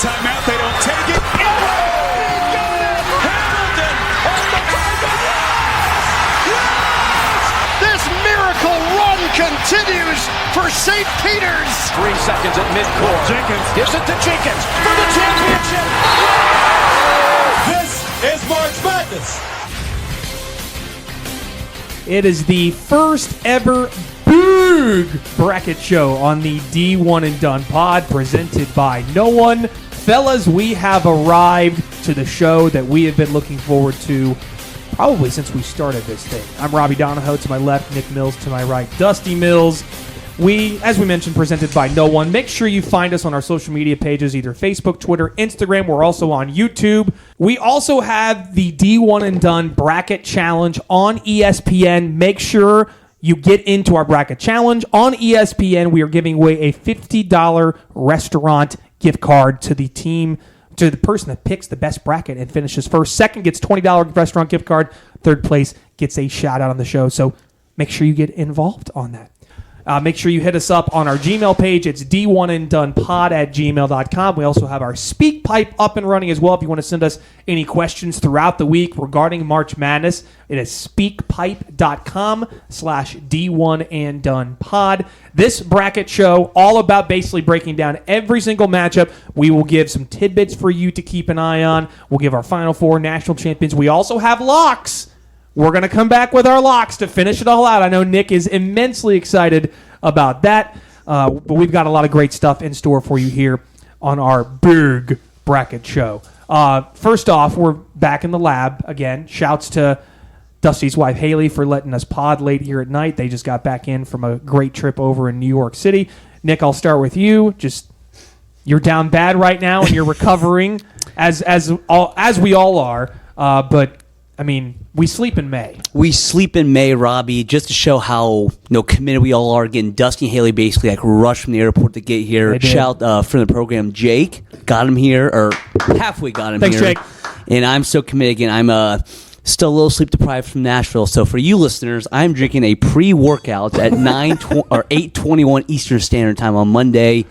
timeout. They don't take it. He got it! Hamilton on the buzzer! Yes! This miracle run continues for St. Peter's. 3 seconds at midcourt. Jenkins Gives it to Jenkins for the championship. This is March Madness. It is the first ever big bracket show on the D1 and Done pod presented by No One. Fellas, we have arrived to the show that we have been looking forward to probably since we started this thing. I'm Robby Donoho to my left, Nick Mills to my right, Dusty Mills. As we mentioned, presented by No One. Make sure you find us on our social media pages, either Facebook, Twitter, Instagram. We're also on YouTube. We also have the D1 and Done Bracket Challenge on ESPN. Make sure you get into our Bracket Challenge. On ESPN, we are giving away a $50 restaurant gift card to the team, to the person that picks the best bracket and finishes first. Second gets $20 restaurant gift card. Third place gets a shout out on the show. So make sure you get involved on that. Make sure you hit us up on our Gmail page. It's d1anddonepod@gmail.com. We also have our Speak Pipe up and running as well. If you want to send us any questions throughout the week regarding March Madness, it is speakpipe.com/d1anddonepod. This bracket show, all about basically breaking down every single matchup. We will give some tidbits for you to keep an eye on. We'll give our Final Four national champions. We also have locks. We're going to come back with our locks to finish it all out. I know Nick is immensely excited about that, but we've got a lot of great stuff in store for you here on our big bracket show. First off, we're back in the lab again. Shouts to Dusty's wife, Haley, for letting us pod late here at night. They just got back in from a great trip over in New York City. Nick, I'll start with you. You're down bad right now, and you're recovering, as we all are, but I mean, we sleep in May. We sleep in May, Robbie, just to show how committed we all are. Again, Dusty and Haley basically rushed from the airport to get here. Shout from the program, Jake, got him here, or halfway got him Thanks, here. Jake. And I'm so committed. Again, I'm still a little sleep deprived from Nashville. So for you listeners, I'm drinking a pre-workout at 8:21 Eastern Standard Time on Monday.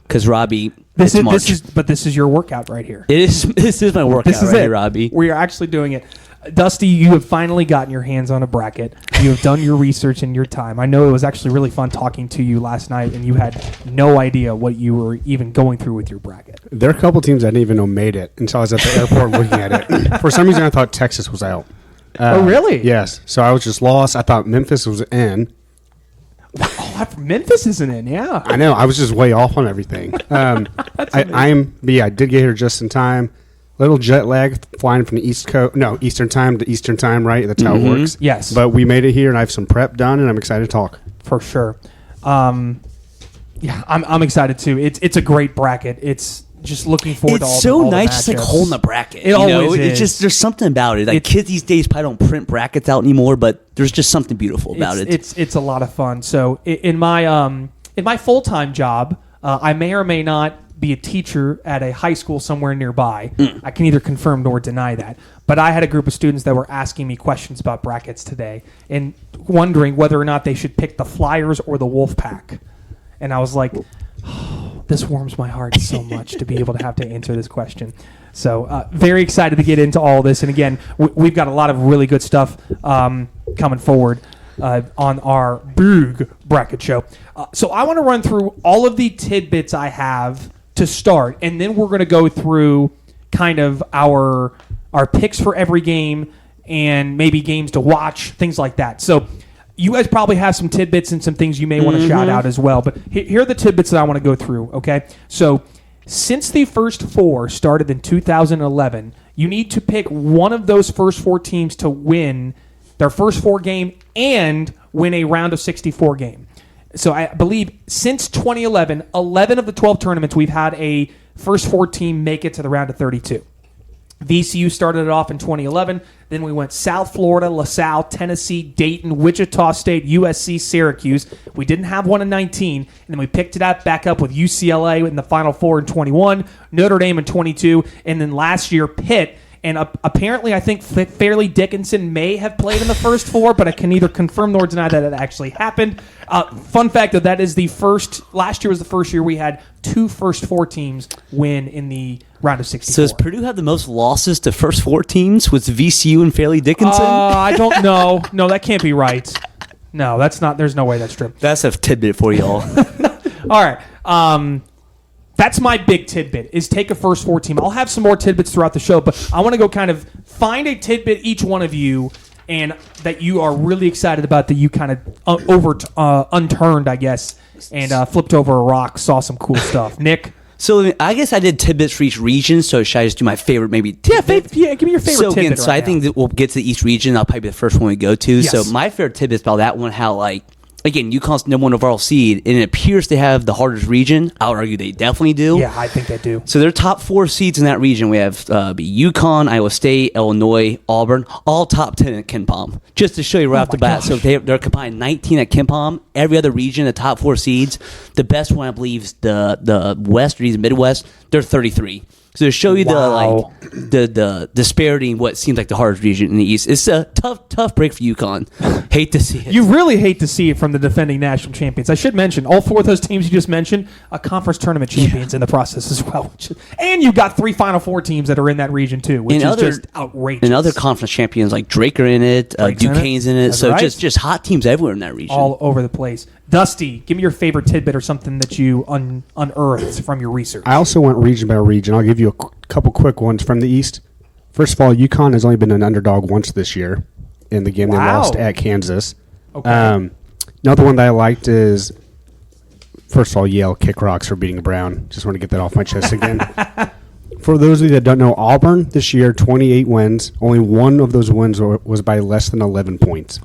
Because Robbie, this is your workout right here. This is my workout here, Robbie. We are actually doing it. Dusty, you have finally gotten your hands on a bracket. You have done your research in your time. I know it was actually really fun talking to you last night, and you had no idea what you were even going through with your bracket. There are a couple teams I didn't even know made it until I was at the airport looking at it. For some reason, I thought Texas was out. Oh, really? Yes. So I was just lost. I thought Memphis was in. Oh, Memphis isn't in, yeah. I know. I was just way off on everything. I did get here just in time. Little jet lag flying from the Eastern time to Eastern time, right? That's how it works. Yes. But we made it here, and I have some prep done, and I'm excited to talk. For sure. I'm excited too. It's a great bracket. It's just looking forward to all It's so the nice just holding the bracket. It always is. It's just, there's something about it. Like kids these days probably don't print brackets out anymore, but there's just something beautiful about it. It's a lot of fun. So in my full-time job, I may or may not be a teacher at a high school somewhere nearby. I can neither confirm nor deny that. But I had a group of students that were asking me questions about brackets today and wondering whether or not they should pick the Flyers or the Wolfpack. And I was like, oh, this warms my heart so much to be able to have to answer this question. So very excited to get into all this. And again, we've got a lot of really good stuff coming forward on our big bracket show. So I want to run through all of the tidbits I have to start, and then we're going to go through kind of our picks for every game and maybe games to watch, things like that. So you guys probably have some tidbits and some things you may want to shout out as well. But here are the tidbits that I want to go through, okay? So since the first four started in 2011, you need to pick one of those first four teams to win their first four game and win a round of 64 game. So I believe since 2011, 11 of the 12 tournaments, we've had a first four team make it to the round of 32. VCU started it off in 2011. Then we went South Florida, LaSalle, Tennessee, Dayton, Wichita State, USC, Syracuse. We didn't have one in 19. And then we picked it up back up with UCLA in the Final Four in 21, Notre Dame in 22, and then last year Pitt And apparently, I think Fairleigh Dickinson may have played in the first four, but I can neither confirm nor deny that it actually happened. Fun fact, though, that is last year was the first year we had 2 first four teams win in the round of 64. So does Purdue have the most losses to first four teams with VCU and Fairleigh Dickinson? I don't know. No, that can't be right. No, that's not. There's no way that's true. That's a tidbit for y'all. All right. That's my big tidbit, is take a first four team. I'll have some more tidbits throughout the show, but I want to go kind of find a tidbit, each one of you, and that you are really excited about, that you kind of unturned, I guess, and flipped over a rock, saw some cool stuff. Nick? So I guess I did tidbits for each region, so should I just do my favorite maybe tidbit? Yeah, give me your favorite so tidbit again, I think that we'll get to each region. I'll probably be the first one we go to. Yes. So my favorite tidbits about that one, how again, UConn's number one overall seed, and it appears they have the hardest region. I'll argue they definitely do. Yeah, I think they do. So their top 4 seeds in that region, we have UConn, Iowa State, Illinois, Auburn, all top 10 at KenPom. Just to show you right off the bat. gosh. So they're combined 19 at KenPom. Every other region, the top 4 seeds, the best one I believe is the West or even Midwest. They're 33. So to show you Wow. the disparity in what seems like the hardest region in the East, it's a tough break for UConn. Hate to see it. You really hate to see it from the defending national champions. I should mention, all 4 of those teams you just mentioned are conference tournament champions in the process as well. And you've got 3 Final Four teams that are in that region too, which is just outrageous. And other conference champions like Drake are in it, Duquesne's in it. That's So right. just hot teams everywhere in that region. all over the place. Dusty, give me your favorite tidbit or something that you unearthed from your research. I also went region by region. I'll give you a couple quick ones from the East. First of all, UConn has only been an underdog once this year in the game they Wow. lost at Kansas. Okay. Another one that I liked is, first of all, Yale kick rocks for beating Brown. Just want to get that off my chest again. For those of you that don't know, Auburn this year, 28 wins. Only one of those wins was by less than 11 points.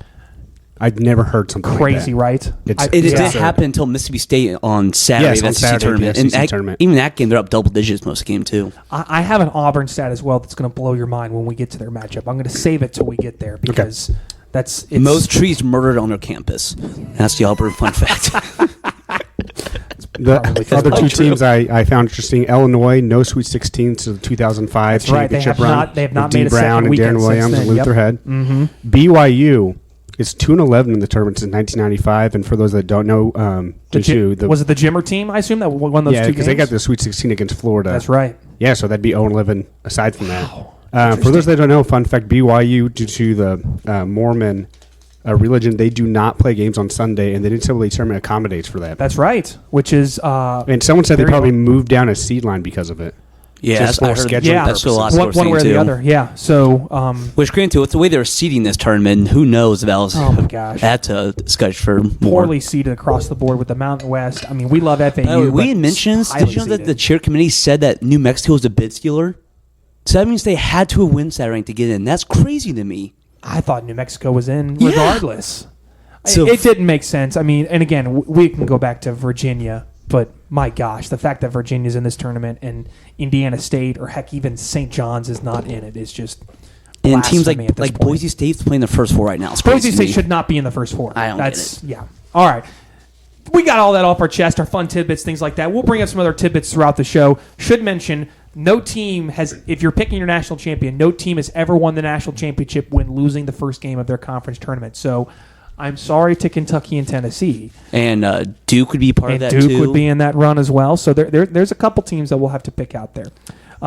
I'd never heard something Crazy, like that. right? It's It didn't absurd. happen until Mississippi State on Saturday. Yes, on the SEC Saturday, tournament. the And SEC tournament. even that game, they're up double digits most of the game, too. I have an Auburn stat as well that's going to blow your mind when we get to their matchup. I'm going to save it till we get there because it's Most trees murdered on their campus. That's the Auburn fun fact. The Probably other true. 2 teams I found interesting: Illinois, no Sweet 16 to the 2005 That's right. They championship have run. not- they have not with Dee made a Brown second and weekend Darren since Williams then. and Luther Yep. Head. Mm-hmm. BYU is 2-11 in the tournament since 1995. And for those that don't know, was it the Jimmer team? I assume that won those 2 games. because they got the Sweet 16 against Florida. That's right. Yeah, so that'd be 0-11 aside from that. For those that don't know, fun fact: BYU, due to the Mormon religion, they do not play games on Sunday, and the NCAA tournament accommodates for that. That's right. Which is And someone said they very probably well. moved down a seed line because of it. Yeah, Just I for heard scheduling yeah, that's what a lot of one, sports one way or saying, the too. other. Yeah. So Which, granted, with the way they're seeding this tournament, who knows if that was Oh, my gosh. that's a discussion for more. poorly seeded across the board with the Mountain West. I mean, we love FAU. By the way, but we in mentions, highly did you know that seeded. the chair committee said that New Mexico is a bid stealer? So that means they had to win Saturday to get in. That's crazy to me. I thought New Mexico was in Yeah. regardless. So it didn't make sense. I mean, and again, we can go back to Virginia, but my gosh, the fact that Virginia's in this tournament and Indiana State or heck even St. John's is not in it is just And teams blasphemy at this like point. Boise State's playing the first 4 right now. It's Boise crazy to State me. should not be in the first 4. I don't That's get yeah. All right. We got all that off our chest, our fun tidbits, things like that. We'll bring up some other tidbits throughout the show. Should mention, no team has, if you're picking your national champion, no team has ever won the national championship when losing the first game of their conference tournament. So I'm sorry to Kentucky and Tennessee. And Duke would be part And of that Duke too. would be in that run as well. So there's a couple teams that we'll have to pick out there.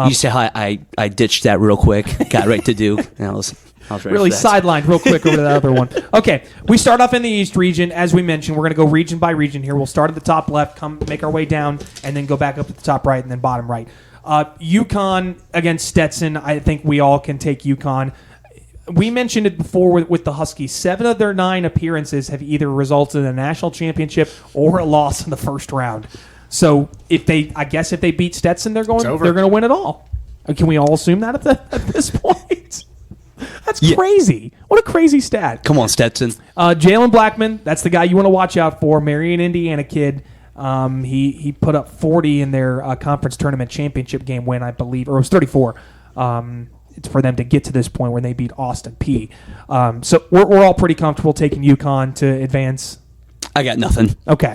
You say how I ditched that real quick, got right to Duke, and I was ready Really for that. sidelined real quick over to that other one. Okay, we start off in the East region. As we mentioned, we're going to go region by region here. We'll start at the top left, come make our way down, and then go back up to the top right and then bottom right. UConn against Stetson. I think we all can take UConn. We mentioned it before with the Huskies. 7 of their 9 appearances have either resulted in a national championship or a loss in the first round. So if they beat Stetson, they're going over. to win it all. Can we all assume that at this point? That's crazy. What a crazy stat. Come on, Stetson. Jalen Blackman, that's the guy you want to watch out for. Marion, Indiana kid. He put up 40 in their conference tournament championship game win, I believe, or it was 34. It's for them to get to this point where they beat Austin P. So we're all pretty comfortable taking UConn to advance. I got nothing. Okay.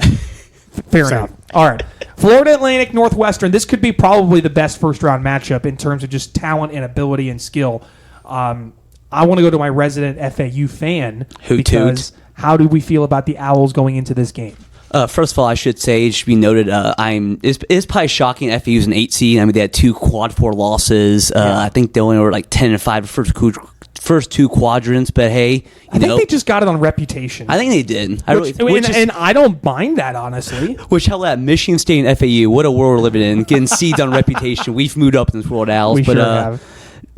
Fair enough. All right. Florida Atlantic, Northwestern. This could be probably the best first-round matchup in terms of just talent and ability and skill. I want to go to my resident FAU fan. Who because toot? how do we feel about the Owls going into this game? First of all, I should say, it should be noted, it's probably shocking FAU's an 8 seed. I mean, they had 2 quad 4 losses. I think they only were like 10-5 first 2 quadrants, but hey, I think they just got it on reputation. I think they did. And I don't mind that, honestly. Which, hell, that Michigan State and FAU, what a world we're living in, getting seeds on reputation. We've moved up in this world, Owls. We sure have.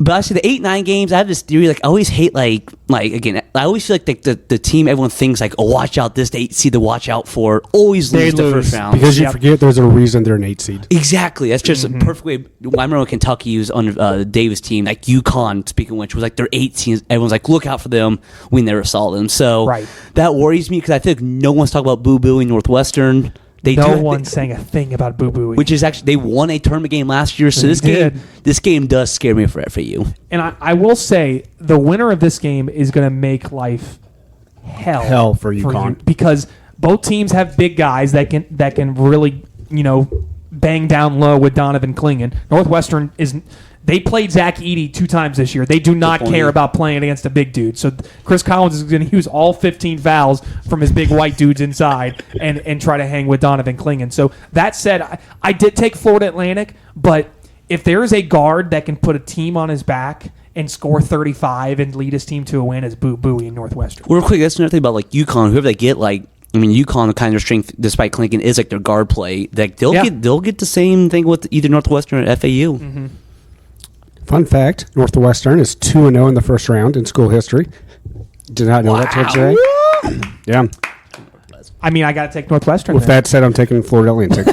But I see the 8-9 games. I have this theory. Like I always hate like again. I always feel like the team everyone thinks like, oh, watch out, this 8 seed to watch out for. Always lose the first round because you forget there's a reason they're an 8 seed. Exactly. That's just a perfect way. I remember when Kentucky was on the Davis team, like UConn. Speaking of which, was like their 8 seed. Everyone's like, look out for them. We never saw them. So that worries me because I feel like no one's talking about Boo Booing Northwestern. No one's saying a thing about Boo Booing. Which is actually, they won a tournament game last year, so this game does scare me for you. And I will say, the winner of this game is going to make life hell for UConn. Because both teams have big guys that can really, bang down low with Donovan Clingan. Northwestern they played Zach Edey 2 times this year. They do not care about playing against a big dude. So Chris Collins is going to use all 15 fouls from his big white dudes inside and try to hang with Donovan Clingan. So that said, I did take Florida Atlantic, but if there is a guard that can put a team on his back and score 35 and lead his team to a win, as Boo Booey in Northwestern. Real quick, that's another thing about like UConn. Whoever they get, UConn, the kind of strength, despite Clingan, is like their guard play. Like they'll get the same thing with either Northwestern or FAU. Mm-hmm. Fun fact: Northwestern is 2-0 in the first round in school history. Did not know that till today. Yeah. I mean, I got to take Northwestern. With that said, I'm taking Florida Atlantic.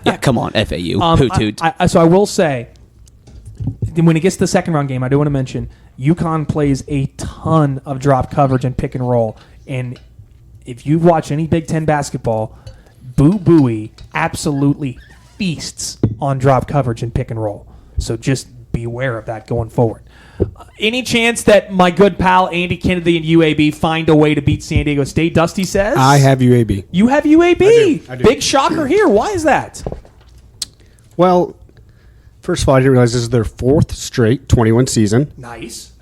Yeah, come on, FAU. Hoot. So I will say, when it gets to the second round game, I do want to mention UConn plays a ton of drop coverage and pick and roll. And if you watch any Big Ten basketball, Boo Booey absolutely feasts on drop coverage and pick and roll. So just beware of that going forward. Any chance that my good pal Andy Kennedy and UAB find a way to beat San Diego State? Dusty says. I have UAB. You have UAB. I do. Big shocker here. Why is that? Well, first of all, I didn't realize this is their 4th straight 21 season. Nice.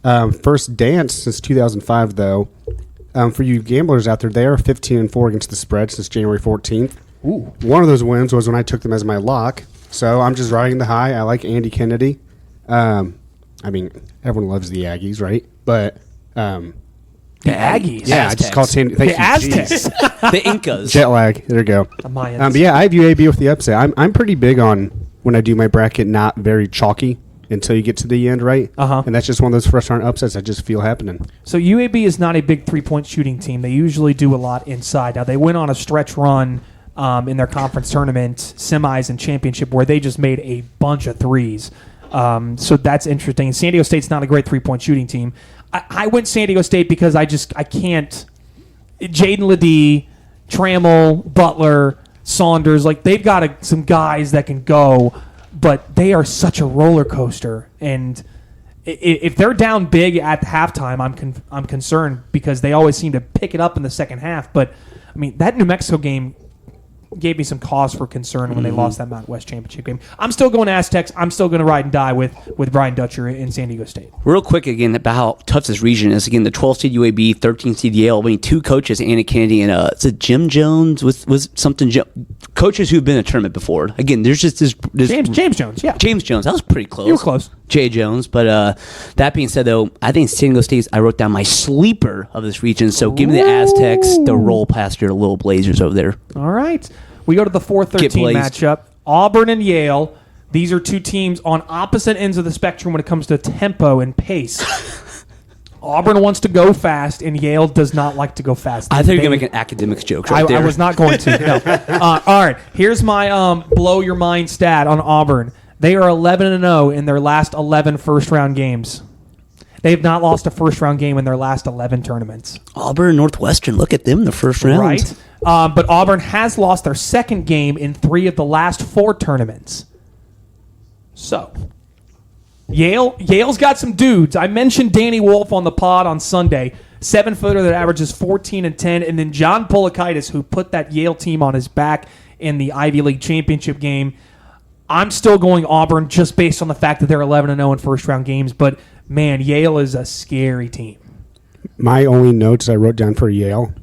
First dance since 2005, though. For you gamblers out there, they are 15-4 against the spread since January 14th. Ooh. One of those wins was when I took them as my lock. So I'm just riding the high. I like Andy Kennedy. I mean, everyone loves the Aggies, right? But the Aggies. Yeah, I just called San Diego. The Aztecs. The Incas. Jet lag. There you go. The Mayans. But yeah, I have UAB with the upset. I'm pretty big on when I do my bracket, not very chalky until you get to the end, right? And that's just one of those first round upsets I just feel happening. So UAB is not a big 3-point shooting team. They usually do a lot inside. Now they went on a stretch run in their conference tournament, semis, and championship where they just made a bunch of threes. So that's interesting. San Diego State's not a great 3-point shooting team. I went San Diego State because I can't. Jaden Ledee, Trammell, Butler, Saunders, they've got some guys that can go, but they are such a roller coaster. And if they're down big at halftime, I'm concerned because they always seem to pick it up in the second half. But I mean, that New Mexico game gave me some cause for concern when they lost that Mountain West Championship game. I'm still going Aztecs. I'm still going to ride and die with Brian Dutcher in San Diego State. Real quick again about how tough this region is. Again, the 12 seed UAB, 13 seed Yale. I mean, 2 coaches, Andy Kennedy and is it Jim Jones? Was something coaches who've been in a tournament before. Again, there's just this James Jones. Yeah, James Jones. That was pretty close. You were close. Jay Jones. But that being said, though, I think San Diego State. I wrote down my sleeper of this region. So give me the Aztecs to roll past your little Blazers over there. All right. We go to the 4-13 matchup. Auburn and Yale. These are 2 teams on opposite ends of the spectrum when it comes to tempo and pace. Auburn wants to go fast, and Yale does not like to go fast. I thought you were going to make an academics joke right there. I was not going to. No. All right. Here's my blow your mind stat on Auburn. They are 11-0 in their last 11 first-round games. They have not lost a first-round game in their last 11 tournaments. Auburn, Northwestern, look at them in the first round. Right. But Auburn has lost their second game in 3 of the last 4 tournaments. So, Yale's got some dudes. I mentioned Danny Wolf on the pod on Sunday. 7-footer that averages 14 and 10. And then John Polakaitis, who put that Yale team on his back in the Ivy League championship game. I'm still going Auburn just based on the fact that they're 11-0 in first-round games. But, man, Yale is a scary team. My only notes I wrote down for Yale,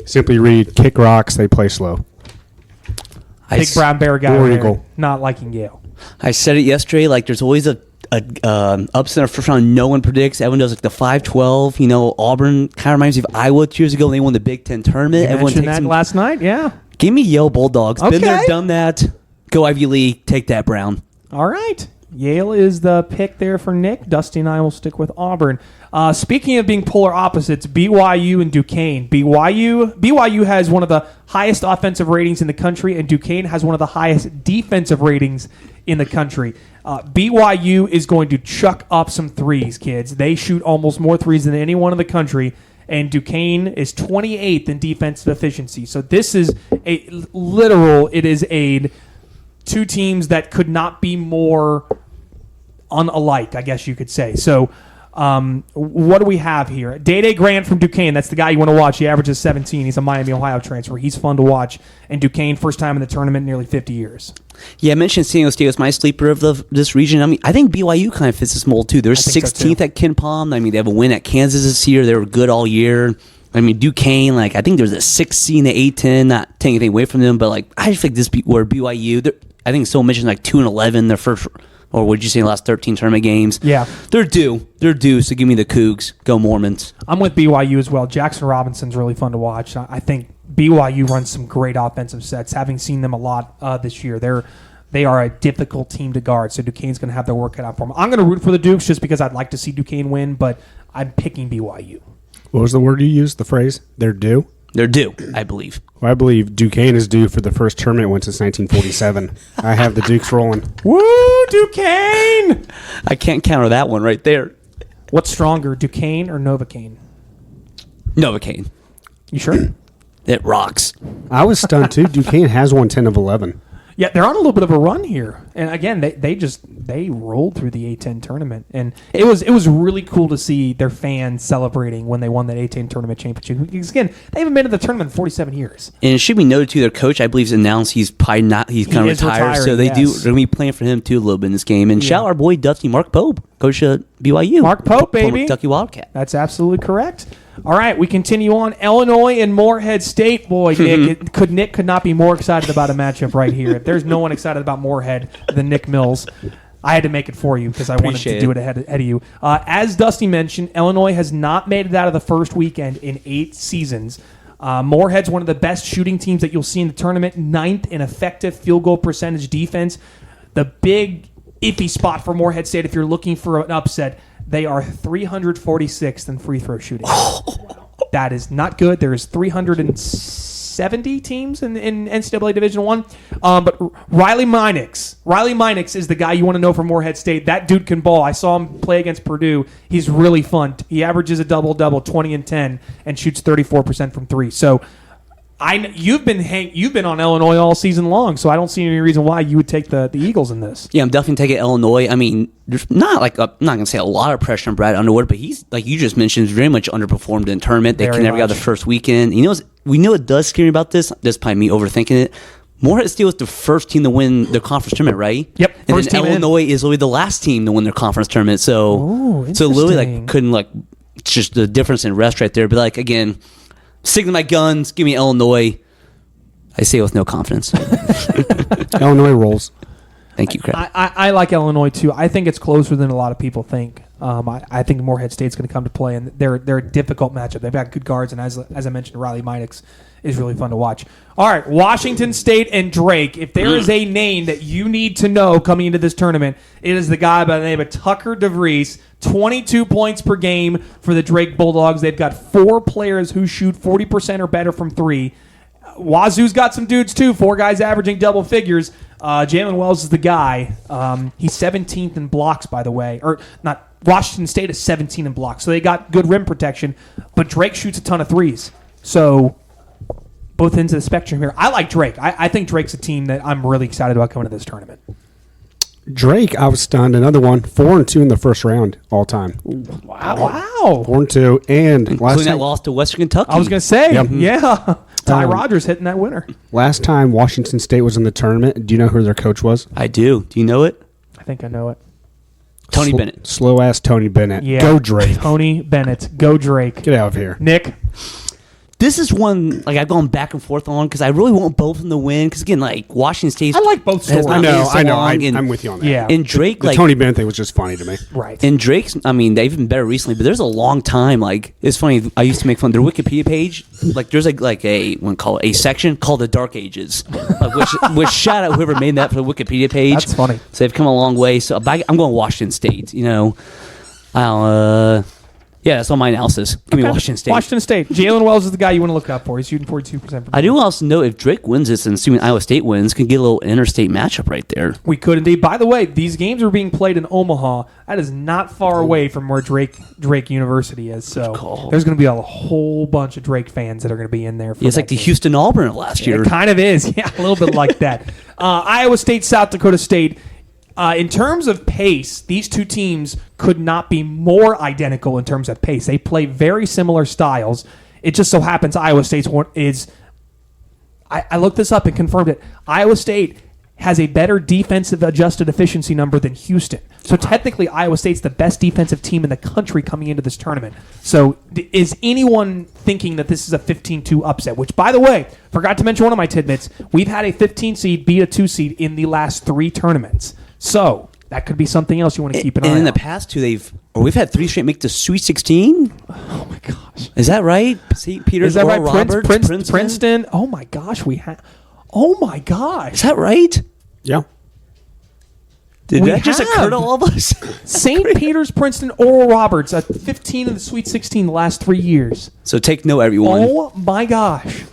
simply read, kick rocks, they play slow. Big brown bear guy War over there, Eagle. not liking Yale. I said it yesterday. Like, there's always a upset in first round. No one predicts. Everyone does like the 5-12. You know, Auburn kind of reminds me of Iowa 2 years ago when they won the Big Ten tournament. You Everyone mentioned takes that them. last night, yeah. Give me Yale Bulldogs. Been there, Okay. done that. Go Ivy League. Take that, Brown. All right. Yale is the pick there for Nick. Dusty and I will stick with Auburn. Speaking of being polar opposites, BYU and Duquesne. BYU has one of the highest offensive ratings in the country, and Duquesne has one of the highest defensive ratings in the country. BYU is going to chuck up some threes, kids. They shoot almost more threes than anyone in the country, and Duquesne is 28th in defensive efficiency. So this is it is a two teams that could not be more unalike, I guess you could say. So what do we have here? Day Grant from Duquesne. That's the guy you want to watch. He averages 17. He's a Miami, Ohio transfer. He's fun to watch. And Duquesne, first time in the tournament in nearly 50 years. Yeah, I mentioned San Diego State was my sleeper of this region. I mean, I think BYU kind of fits this mold too. They're think so, 16th too. at Ken Palm. I mean, they have a win at Kansas this year. They were good all year. I mean, Duquesne, like, I think there's a 6 seed in the A10. Not taking anything away from them, but like, I just think where BYU, I think someone mentioned like 2-11 their first, or would you say the last 13 tournament games? Yeah. They're due. So give me the Cougs. Go Mormons. I'm with BYU as well. Jackson Robinson's really fun to watch. I think BYU runs some great offensive sets. Having seen them a lot this year, they are a difficult team to guard. So Duquesne's going to have their work cut out for them. I'm going to root for the Dukes just because I'd like to see Duquesne win, but I'm picking BYU. What was the word you used, the phrase? They're due? They're due, I believe. Well, I believe Duquesne is due for the first tournament win since 1947. I have the Dukes rolling. Woo, Duquesne! I can't counter that one right there. What's stronger, Duquesne or Novocaine? Novocaine. You sure? It rocks. I was stunned, too. Duquesne has won 10 of 11. Yeah, they're on a little bit of a run here, and again, they rolled through the A10 tournament, and it was really cool to see their fans celebrating when they won that A10 tournament championship. Because again, they haven't been to the tournament in 47 years. And it should be noted too, their coach, I believe, has announced he's probably not. He's kind of is retired, retiring, so they're yes. going to be playing for him too a little bit in this game. And shout out our boy Dusty Mark Pope, coach of BYU, Mark Pope, former baby. Kentucky Wildcat. That's absolutely correct. All right, we continue on. Illinois and Morehead State. Boy, Nick, Nick could not be more excited about a matchup right here. If there's no one excited about Morehead than Nick Mills, I had to make it for you because I wanted to do it ahead of you. As Dusty mentioned, Illinois has not made it out of the first weekend in 8 seasons. Morehead's one of the best shooting teams that you'll see in the tournament, 9th in effective field goal percentage defense. The big iffy spot for Morehead State, if you're looking for an upset, they are 346th in free throw shooting. That is not good. There's 370 teams in NCAA Division I. But Riley Minix is the guy you want to know from Morehead State. That dude can ball. I saw him play against Purdue. He's really fun. He averages a double-double, 20 and 10, and shoots 34% from three. So you've been on Illinois all season long, so I don't see any reason why you would take the Eagles in this. Yeah, I'm definitely taking Illinois. I mean, there's not like I'm not going to say a lot of pressure on Brad Underwood, but he's, like you just mentioned, very much underperformed in tournament. They Very can never get out much. the first weekend. You know, we know it does scare me about this. That's probably me overthinking it. Morehead State was the first team to win their conference tournament, right? Yep, And first then team in. Illinois is literally the last team to win their conference tournament. So literally, interesting. like, couldn't like it's just the difference in rest right there. But like again, sticking to my guns, give me Illinois. I say it with no confidence. Illinois rolls. Thank you, Craig. I like Illinois too. I think it's closer than a lot of people think. I think Morehead State's going to come to play, and they're a difficult matchup. They've got good guards, and as I mentioned, Riley Minix is really fun to watch. All right, Washington State and Drake. If there is a name that you need to know coming into this tournament, it is the guy by the name of Tucker DeVries. 22 points per game for the Drake Bulldogs. They've got 4 players who shoot 40% or better from three. Wazoo's got some dudes too. 4 guys averaging double figures. Jalen Wells is the guy. He's 17th in blocks, by the way. Or not. Washington State is 17 in blocks, so they got good rim protection. But Drake shoots a ton of threes. So both ends of the spectrum here. I like Drake. I think Drake's a team that I'm really excited about coming to this tournament. Drake, I was stunned. Another one, 4-2 in the first round all time. Wow. 4-2, and last Including that time, loss to Western Kentucky. I was going to say, Yep. yeah. Ty Rogers hitting that winner. Last time Washington State was in the tournament, do you know who their coach was? I do. Do you know it? I think I know it. Tony Bennett. Slow ass Tony Bennett. Yeah. Go Drake. Tony Bennett. Go Drake. Get out of here. Nick. This is one like I've gone back and forth on because I really want both of them to win. Because again, like Washington State, I like both has stories. not been so long, and- I'm with you on that. Yeah. And Drake, The like Tony Bennett thing was just funny to me. Right. And Drake's, I mean, they've been better recently, but there's a long time. Like, it's funny. I used to make fun of their Wikipedia page. Like, there's like a call it a section called the Dark Ages, which shout out whoever made that for the Wikipedia page. That's funny. So they've come a long way. So I'm going Washington State. You know, yeah, that's all my analysis. Give me Washington State. Washington State. Jalen Wells is the guy you want to look up for. He's shooting 42%. I do also know if Drake wins this, and assuming Iowa State wins, can get a little interstate matchup right there. We could indeed. By the way, these games are being played in Omaha. That is not far away from where Drake University is. So call. there's going to be a whole bunch of Drake fans that are going to be in there. For Yeah, it's that like the game. Houston Auburn of last year. It kind of is. Yeah, a little bit like that. Iowa State, South Dakota State. In terms of pace, these two teams could not be more identical in terms of pace. They play very similar styles. It just so happens Iowa State's one is. I looked this up and confirmed it. Iowa State has a better defensive adjusted efficiency number than Houston. So technically, Iowa State's the best defensive team in the country coming into this tournament. So is anyone thinking that this is a 15-2 upset? Which, by the way, forgot to mention one of my tidbits. We've had a 15 seed beat a 2 seed in the last 3 tournaments. So that could be something else you want to keep an eye on. And in the past two, we've had 3 straight make the Sweet 16. Oh my gosh, Is that right? St. Peter's, is that right? Oral Roberts, Princeton. Oh my gosh, we have. Oh my gosh, Is that right? Yeah. Did We that just have. occur to all of us? St. Peter's, Princeton, Oral Roberts, 15 in the Sweet 16 the last 3 years. So take note, everyone. Oh my gosh.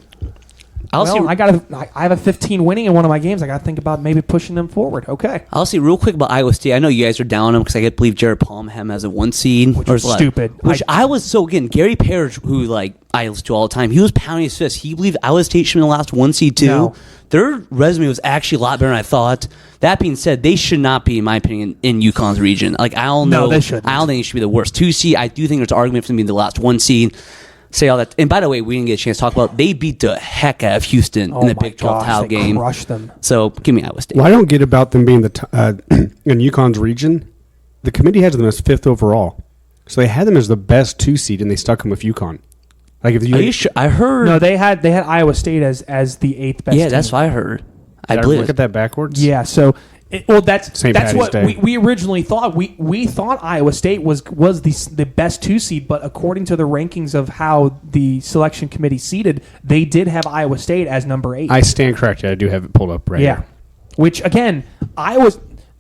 I'll Well, see. I have a 15 winning in one of my games. I got to think about maybe pushing them forward. Okay. I'll see real quick about Iowa State. I know you guys are down on them because I believe Jared Palm had him as a 1 seed, Which or is what? stupid. Which I was so again. Gary Parrish, who like I listen to all the time, he was pounding his fist. He believed Iowa State should be in the last 1 seed too. No. Their resume was actually a lot better than I thought. That being said, they should not be, in my opinion, in UConn's region. Like I don't know. No, they shouldn't. I don't think it should be the worst 2 seed. I do think there's an argument for them being the last 1 seed. Say all that. And by the way, we didn't get a chance to talk about. They beat the heck out of Houston Oh in the my Big 12 gosh, title they game. crushed them. So give me Iowa State. What I don't get about them being in UConn's region, the committee has them as 5th overall. So they had them as the best 2 seed, and they stuck them with UConn. Like if you, Are you sure? I heard. No, they had Iowa State as the 8th best. Yeah, team. that's what I heard. I did I believe look it. at that backwards. Yeah, so that's St. Patty's what Day. we originally thought. We thought Iowa State was the best 2 seed, but according to the rankings of how the selection committee seeded, they did have Iowa State as number 8. I stand corrected. I do have it pulled up right yeah, here. which again,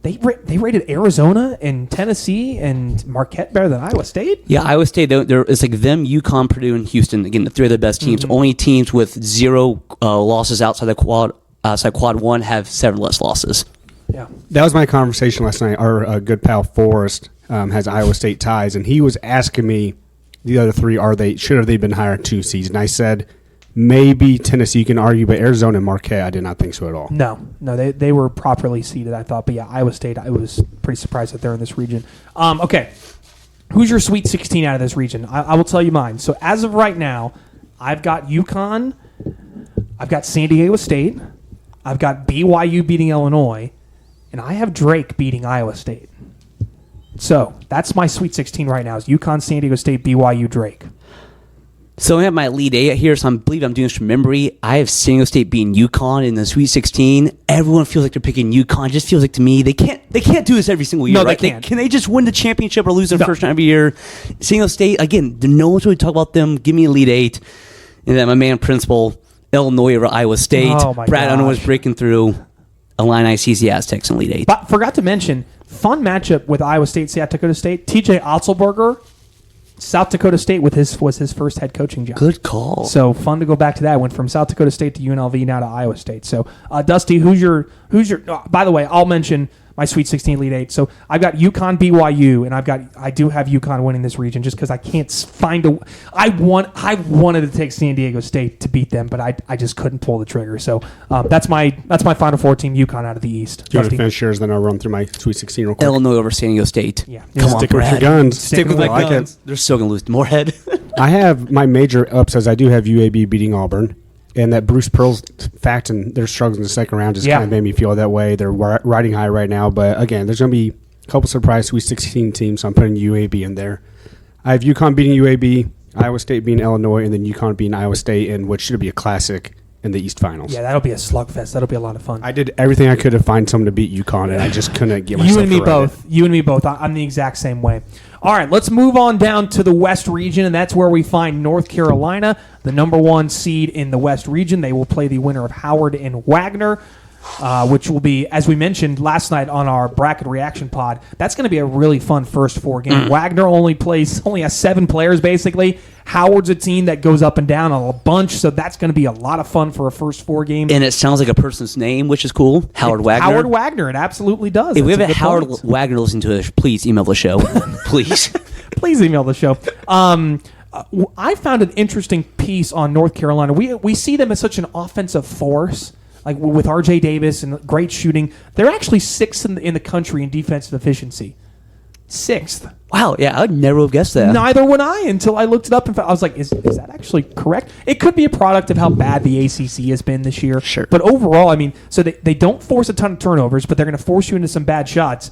they rated Arizona and Tennessee and Marquette better than Iowa State. Yeah, Iowa State. It's like them, UConn, Purdue, and Houston. Again, the 3 of the best teams. Only teams with 0 losses outside the quad. Quad 1 have 7 less losses. Yeah, That was my conversation last night. Our good pal Forrest has Iowa State ties, and he was asking me the other 3 should have they been higher 2 seeds? And I said maybe Tennessee you can argue, but Arizona and Marquette I did not think so at all. no, they were properly seeded, I thought. But yeah, Iowa State, I was pretty surprised that they're in this region. Okay, who's your Sweet 16 out of this region? I will tell you mine. So as of right now, I've got UConn, I've got San Diego State, I've got BYU beating Illinois, and I have Drake beating Iowa State. So that's my Sweet 16 right now is UConn, San Diego State, BYU, Drake. So I have my Elite 8 here, so I believe I'm doing this from memory. I have San Diego State beating UConn in the Sweet 16. Everyone feels like they're picking UConn. It just feels like to me they can't do this every single year. No, they right? can't. Can they just win the championship or lose their No. first round every year? San Diego State, again, no one's really talk about them. Give me Elite 8. And then my man Principal, Illinois over Iowa State. Oh, my Brad Underwood's gosh. breaking through. Illini sees the Aztecs in Elite 8. But forgot to mention, fun matchup with Iowa State, South Dakota State. TJ Otzelberger, South Dakota State was his first head coaching job. Good call. So fun to go back to that. Went from South Dakota State to UNLV, now to Iowa State. So Dusty, who's your? By the way, I'll mention my Sweet 16 Elite 8. So I've got UConn, BYU, and I do have UConn winning this region just because I can't find a. I wanted to take San Diego State to beat them, but I just couldn't pull the trigger. So that's my Final Four team, UConn out of the East. Do you want to Dusty? finish yours? Then I'll run through my Sweet 16 real quick. Illinois over San Diego State. Yeah. Come on, Stick with Brad. your guns. Stick with I my like guns. it. They're still going to lose to Moorhead. I have my major upsets. I do have UAB beating Auburn. And that Bruce Pearl's fact and their struggles in the second round just kind of made me feel that way. They're riding high right now. But, again, there's going to be a couple surprise Sweet 16 teams, so I'm putting UAB in there. I have UConn beating UAB, Iowa State beating Illinois, and then UConn beating Iowa State in what should be a classic in the East Finals. Yeah, that'll be a slugfest. That'll be a lot of fun. I did everything I could to find someone to beat UConn, and I just couldn't get myself You and me around both. You and me both. I'm the exact same way. All right, let's move on down to the West region, and that's where we find North Carolina, the number 1 seed in the West region. They will play the winner of Howard and Wagner, which will be, as we mentioned last night on our bracket reaction pod, that's going to be a really fun first 4 game. Wagner only has 7 players, basically. Howard's a team that goes up and down a bunch, so that's going to be a lot of fun for a first 4 game. And it sounds like a person's name, which is cool. Howard Wagner. Howard Wagner, it absolutely does. If we have That's a good Howard point. Wagner listening to this, please email the show. Please. Please email the show. I found an interesting piece on North Carolina. We see them as such an offensive force, like with R.J. Davis and great shooting. They're actually 6th in the country in defensive efficiency. 6th. Wow, yeah, I would never have guessed that. Neither would I until I looked it up and I was like, is that actually correct? It could be a product of how bad the ACC has been this year. Sure. But overall, I mean, so they don't force a ton of turnovers, but they're going to force you into some bad shots.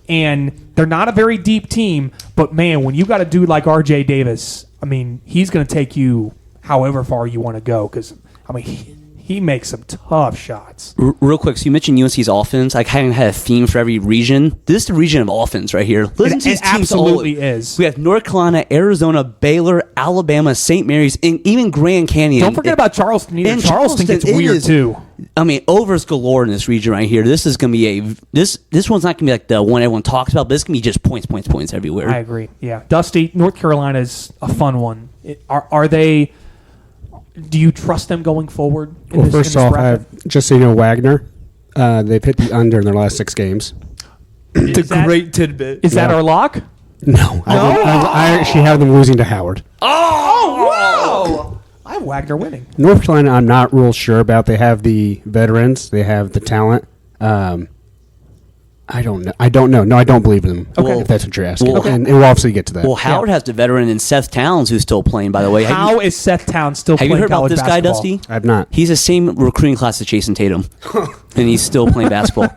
And they're not a very deep team, but man, when you got a dude like R.J. Davis, I mean, he's going to take you however far you want to go because, I mean, he makes some tough shots. Real quick, so you mentioned UNC's offense. I kind of had a theme for every region. This is the region of offense right here. Listen to these It teams absolutely is. We have North Carolina, Arizona, Baylor, Alabama, St. Mary's, and even Grand Canyon. Don't forget about Charleston either. And Charleston gets weird too. I mean, overs galore in this region right here. This is going to be this one's not going to be like the one everyone talks about, but it's going to be just points everywhere. I agree. Yeah. Dusty, North Carolina is a fun one. Are they... Do you trust them going forward? Well, first off, just so you know, Wagner, they've hit the under in their last 6 games. It's a Great tidbit. Is that our lock? No. I actually have them losing to Howard. Oh, wow! I have Wagner winning. North Carolina, I'm not real sure about. They have the veterans. They have the talent. I don't know. No, I don't believe in them. Okay. If that's what you're asking. Well, and we'll obviously get to that. Well, Howard has the veteran and Seth Towns who's still playing, by the way. How is Seth Towns still Have playing you heard about college this guy, basketball? Dusty? I've not. He's the same recruiting class as Jason Tatum, and he's still playing basketball.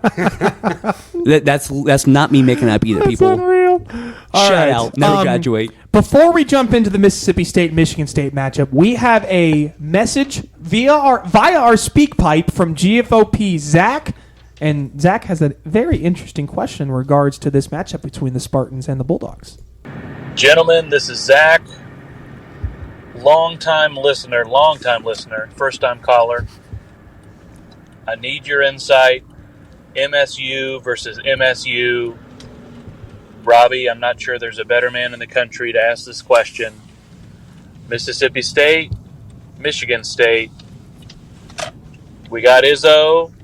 That's not me making up either, people. Unreal. All Shout right. out. Never graduate. Before we jump into the Mississippi State-Michigan State matchup, we have a message via our speak pipe from GFOP Zach. And Zach has a very interesting question in regards to this matchup between the Spartans and the Bulldogs. Gentlemen, this is Zach. Long-time listener, first-time caller. I need your insight. MSU versus MSU. Robby, I'm not sure there's a better man in the country to ask this question. Mississippi State, Michigan State. We got Izzo.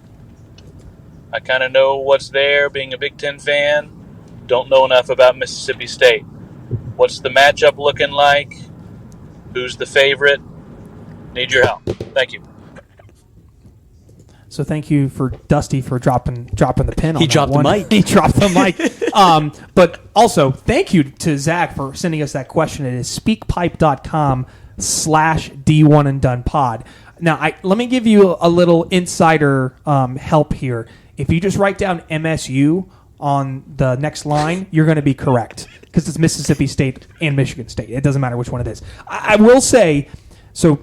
I kind of know what's there, being a Big Ten fan. Don't know enough about Mississippi State. What's the matchup looking like? Who's the favorite? Need your help. Thank you. So thank you for Dusty for dropping the pin on He that dropped the one. mic. He dropped the mic. But also, thank you to Zach for sending us that question. It is speakpipe.com/D1 and Done pod. Now, let me give you a little insider help here. If you just write down MSU on the next line, you're going to be correct because it's Mississippi State and Michigan State. It doesn't matter which one it is. I will say, so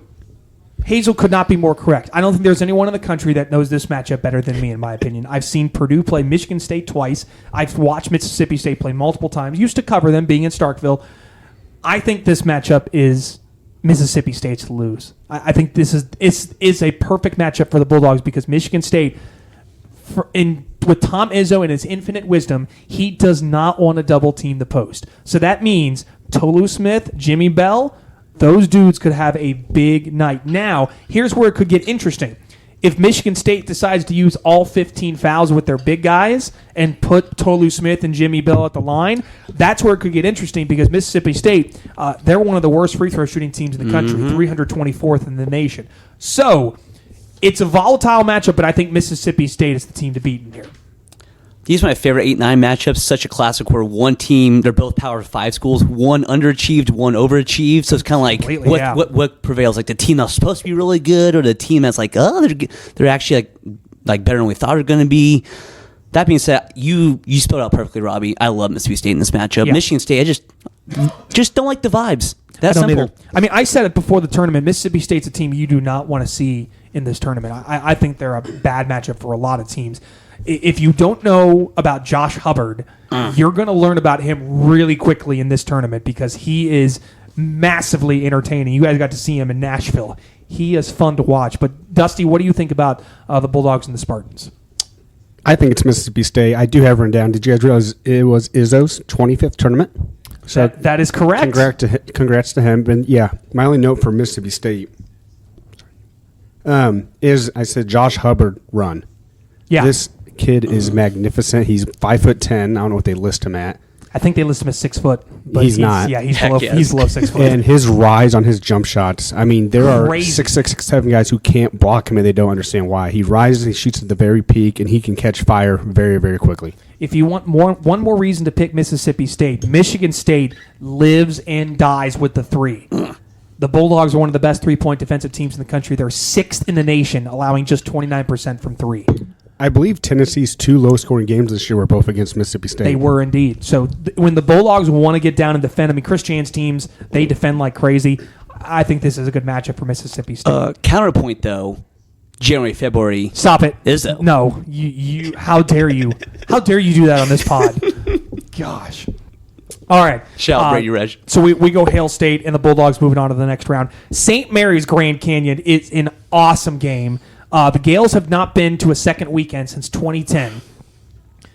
Hazel could not be more correct. I don't think there's anyone in the country that knows this matchup better than me, in my opinion. I've seen Purdue play Michigan State twice. I've watched Mississippi State play multiple times. Used to cover them, being in Starkville. I think this matchup is Mississippi State's to lose. I think this is a perfect matchup for the Bulldogs because Michigan State, with Tom Izzo and his infinite wisdom, he does not want to double team the post. So that means Tolu Smith, Jimmy Bell, those dudes could have a big night. Now, here's where it could get interesting. If Michigan State decides to use all 15 fouls with their big guys and put Tolu Smith and Jimmy Bell at the line, that's where it could get interesting because Mississippi State, they're one of the worst free throw shooting teams in the country, 324th in the nation. So it's a volatile matchup, but I think Mississippi State is the team to beat in here. These are my favorite 8-9 matchups. Such a classic where one team, they're both Power 5 schools. One underachieved, one overachieved. So it's kind of like what prevails, like the team that's supposed to be really good, or the team that's like, oh, they're actually like better than we thought they're going to be. That being said, you spelled out perfectly, Robbie. I love Mississippi State in this matchup. Yeah. Michigan State, I just don't like the vibes. That's simple. Either. I mean, I said it before the tournament. Mississippi State's a team you do not want to see in this tournament. I think they're a bad matchup for a lot of teams. If you don't know about Josh Hubbard, you're going to learn about him really quickly in this tournament because he is massively entertaining. You guys got to see him in Nashville. He is fun to watch. But, Dusty, what do you think about the Bulldogs and the Spartans? I think it's Mississippi State. I do have written down. Did you guys realize it was Izzo's 25th tournament? So that is correct. Congrats to him. And yeah, my only note for Mississippi State is I said Josh Hubbard run. Yeah. This kid is magnificent. He's 5'10". I don't know what they list him at. I think they list him as 6 foot. But he's not. Yeah, he's below 6 foot. And his rise on his jump shots. I mean, there are Crazy. 6'6", 6'7" guys who can't block him, and they don't understand why. He rises, he shoots at the very peak, and he can catch fire very, very quickly. If you want one more reason to pick Mississippi State, Michigan State lives and dies with the three. The Bulldogs are one of the best three-point defensive teams in the country. They're 6th in the nation, allowing just 29% from three. I believe Tennessee's 2 low-scoring games this year were both against Mississippi State. They were indeed. So when the Bulldogs want to get down and defend, I mean, Chris Jan's teams, they defend like crazy. I think this is a good matchup for Mississippi State. Counterpoint, though, January, February. Stop it. Izzo. No. You. How dare you? How dare you do that on this pod? Gosh. All right. Shout out Brady Reg. So we go Hail State, and the Bulldogs moving on to the next round. St. Mary's Grand Canyon is an awesome game. The Gales have not been to a second weekend since 2010.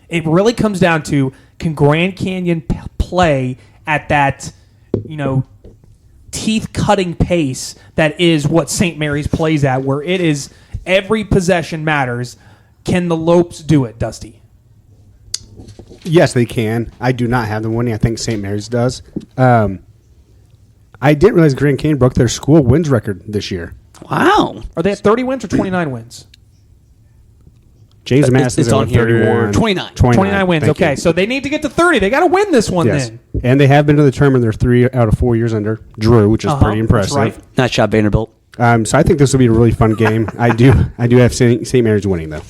It really comes down to, can Grand Canyon play at that, teeth-cutting pace that is what St. Mary's plays at, where it is every possession matters. Can the Lopes do it, Dusty? Yes, they can. I do not have them winning. I think St. Mary's does. I didn't realize Grand Canyon broke their school wins record this year. Wow. Are they at 30 wins or 29 wins? James Madison's on here. 31. 29 wins. Thank Okay, you. so they need to get to 30. They got to win this one Yes. then. And they have been to the tournament. They're 3 out of 4 years under Drew, which is pretty impressive. That's right. Nice job, Vanderbilt. So I think this will be a really fun game. I do have St. Mary's winning, though.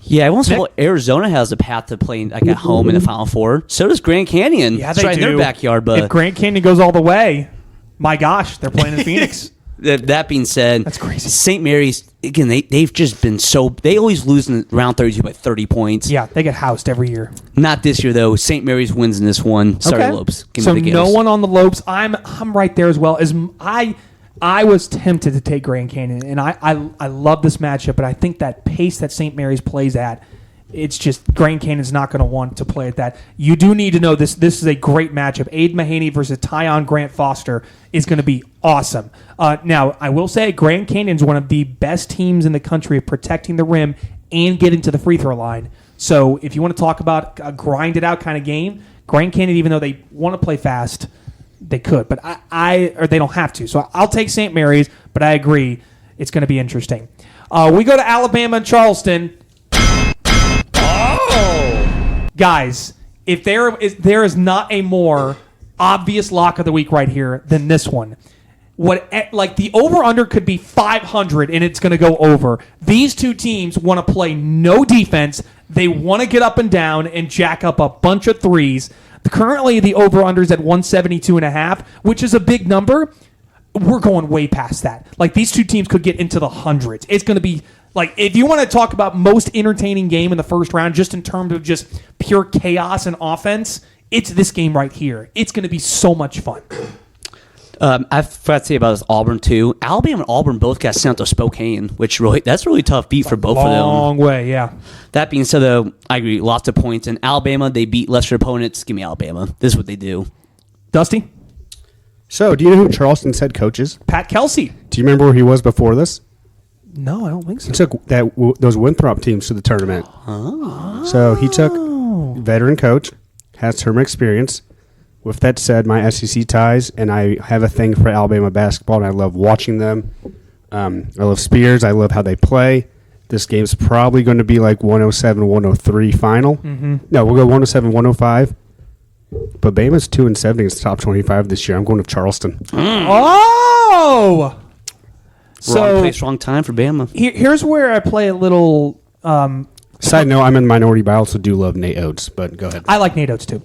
Yeah, once in a while, Arizona has a path to playing at home in the Final Four. So does Grand Canyon. Yeah, It's they right do. in their backyard. But if Grand Canyon goes all the way, my gosh, they're playing in Phoenix. That being said, That's crazy. St. Mary's, again, they've just been they always lose in round 32 by 30 points. Yeah, they get housed every year. Not this year, though. St. Mary's wins in this one. Sorry, Lopes. Give So me the no Gales. one on the Lopes. I'm right there as well. As I was tempted to take Grand Canyon, and I love this matchup, but I think that pace that St. Mary's plays at, it's just Grand Canyon's not going to want to play at that. You do need to know this is a great matchup. Aiden Mahaney versus Tyon Grant Foster is going to be awesome. Now, I will say Grand Canyon's one of the best teams in the country at protecting the rim and getting to the free throw line. So if you want to talk about a grind-it-out kind of game, Grand Canyon, even though they want to play fast, they could. But or they don't have to. So I'll take St. Mary's, but I agree it's going to be interesting. We go to Alabama and Charleston. Guys, if there is not a more obvious lock of the week right here than this one. The over-under could be 500 and it's going to go over. These two teams want to play no defense. They want to get up and down and jack up a bunch of threes. Currently, the over-under is at 172.5, which is a big number. We're going way past that. These two teams could get into the hundreds. It's going to be... if you want to talk about most entertaining game in the first round, just in terms of just pure chaos and offense, it's this game right here. It's going to be so much fun. I forgot to say about this Auburn, too. Alabama and Auburn both got sent to Spokane, which that's a really tough beat for both of them. Long way, yeah. That being said, though, I agree. Lots of points. And Alabama, they beat lesser opponents. Give me Alabama. This is what they do. Dusty? So, do you know who Charleston's head coach is? Pat Kelsey. Do you remember where he was before this? No, I don't think so. He took those Winthrop teams to the tournament. Oh. So he took veteran coach, has tournament experience. With that said, my SEC ties, and I have a thing for Alabama basketball, and I love watching them. I love Spears. I love how they play. this game's probably going to be like 107-103 final. Mm-hmm. No, we'll go 107-105. But Bama's 2-7 against the top 25 this year. I'm going with Charleston. Oh! Wrong place, wrong time for Bama. Here's where I play a little... Side note, I'm in the minority, but I also do love Nate Oates. But go ahead. I like Nate Oates, too.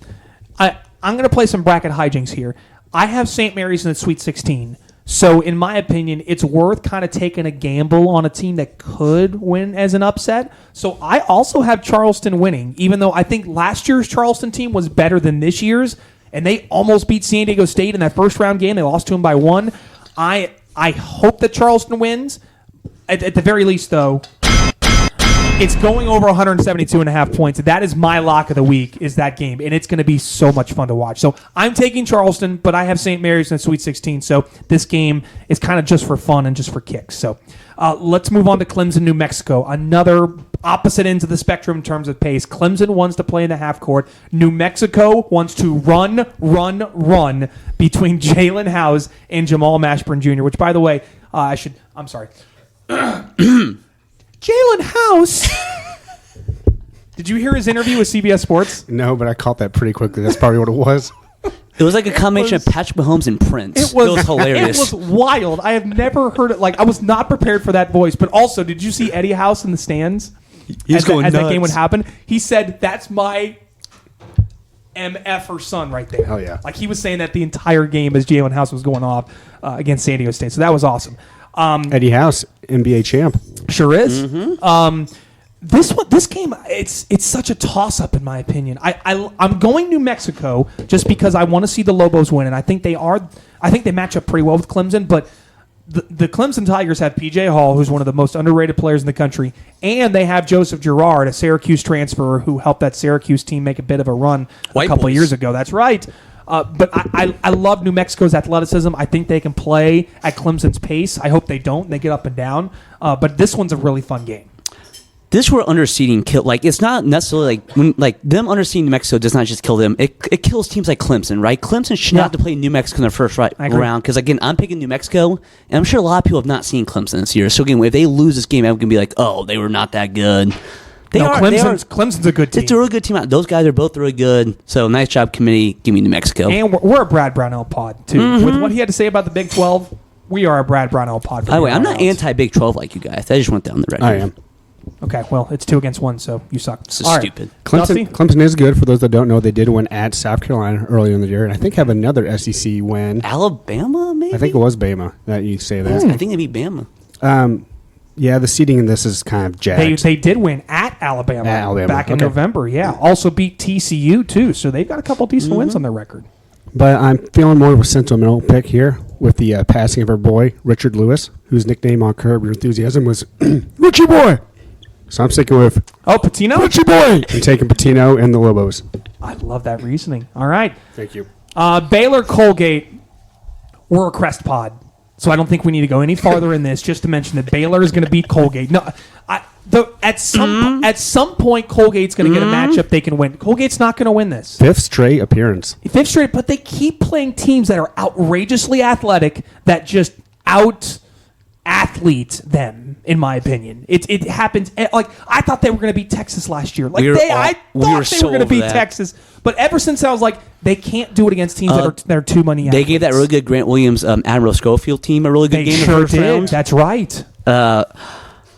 I'm going to play some bracket hijinks here. I have St. Mary's in the Sweet 16. So, in my opinion, it's worth kind of taking a gamble on a team that could win as an upset. So, I also have Charleston winning, even though I think last year's Charleston team was better than this year's, and they almost beat San Diego State in that first round game. They lost to them by 1. I hope that Charleston wins. At the very least, though, it's going over 172.5 points. That is my lock of the week, is that game, and it's going to be so much fun to watch. So I'm taking Charleston, but I have St. Mary's in the Sweet 16, so this game is kind of just for fun and just for kicks. So let's move on to Clemson, New Mexico, another opposite ends of the spectrum in terms of pace. Clemson wants to play in the half court. New Mexico wants to run between Jalen House and Jamal Mashburn Jr., which, by the way, I'm sorry. Jalen House. Did you hear his interview with CBS Sports? No, but I caught that pretty quickly. That's probably what it was. It was like a combination of Patrick Mahomes and Prince. It was hilarious. It was wild. I have never heard it. Like, I was not prepared for that voice. But also, did you see Eddie House in the stands? He's going as nuts. that game would happen? He said, "That's my MF or son right there." Hell yeah. Like, he was saying that the entire game as Jalen House was going off against San Diego State. So that was awesome. Eddie House, NBA champ. Sure is. Mm-hmm. This game, it's such a toss-up in my opinion. I'm going New Mexico just because I want to see the Lobos win, and I think they match up pretty well with Clemson. But the Clemson Tigers have P.J. Hall, who's one of the most underrated players in the country, and they have Joseph Girard, a Syracuse transfer who helped that Syracuse team make a bit of a run a couple of years ago. That's right. But I love New Mexico's athleticism. I think they can play at Clemson's pace. I hope they don't. They get up and down. But this one's a really fun game. This where underseeding kill, like, it's not necessarily them underseeding New Mexico does not just kill them. It kills teams like Clemson, right? Clemson should not have to play New Mexico in their first round because, again, I'm picking New Mexico, and I'm sure a lot of people have not seen Clemson this year. So, again, if they lose this game, I'm going to be like, oh, they were not that good. Clemson's a good team. It's a really good team. Those guys are both really good. So, nice job, committee. Give me New Mexico. And we're a Brad Brownell pod, too. Mm-hmm. With what he had to say about the Big 12, we are a Brad Brownell pod. By the way, I'm not anti-Big 12 like you guys. I just went down the record. I am. Okay, well, it's 2 against 1, so you suck. This is stupid. Clemson is good. For those that don't know, they did win at South Carolina earlier in the year, and I think have another SEC win. Alabama, maybe? I think it was Bama that you say that. I think they beat Bama. Yeah, the seeding in this is kind of jacked. They did win at Alabama back in November, yeah. Also beat TCU, too, so they've got a couple decent wins on their record. But I'm feeling more of a sentimental pick here with the passing of our boy, Richard Lewis, whose nickname on Curb Your Enthusiasm was Richie Boy. So I'm sticking with Patino? Richie Boy. I'm taking Patino and the Lobos. I love that reasoning. All right. Thank you. Baylor Colgate. We're a Crest pod, so I don't think we need to go any farther in this. Just to mention that Baylor is going to beat Colgate. No, at some point Colgate's going to get a matchup they can win. Colgate's not going to win this. Fifth straight appearance. Fifth straight, but they keep playing teams that are outrageously athletic that just athlete them, in my opinion. It happens. Like, I thought they were going to beat Texas last year. Like, I thought they were going to beat Texas. But ever since I was like, they can't do it against teams that are too many athletes. They gave that really good Grant Williams Admiral Schofield team a really good game in the first round. That's right.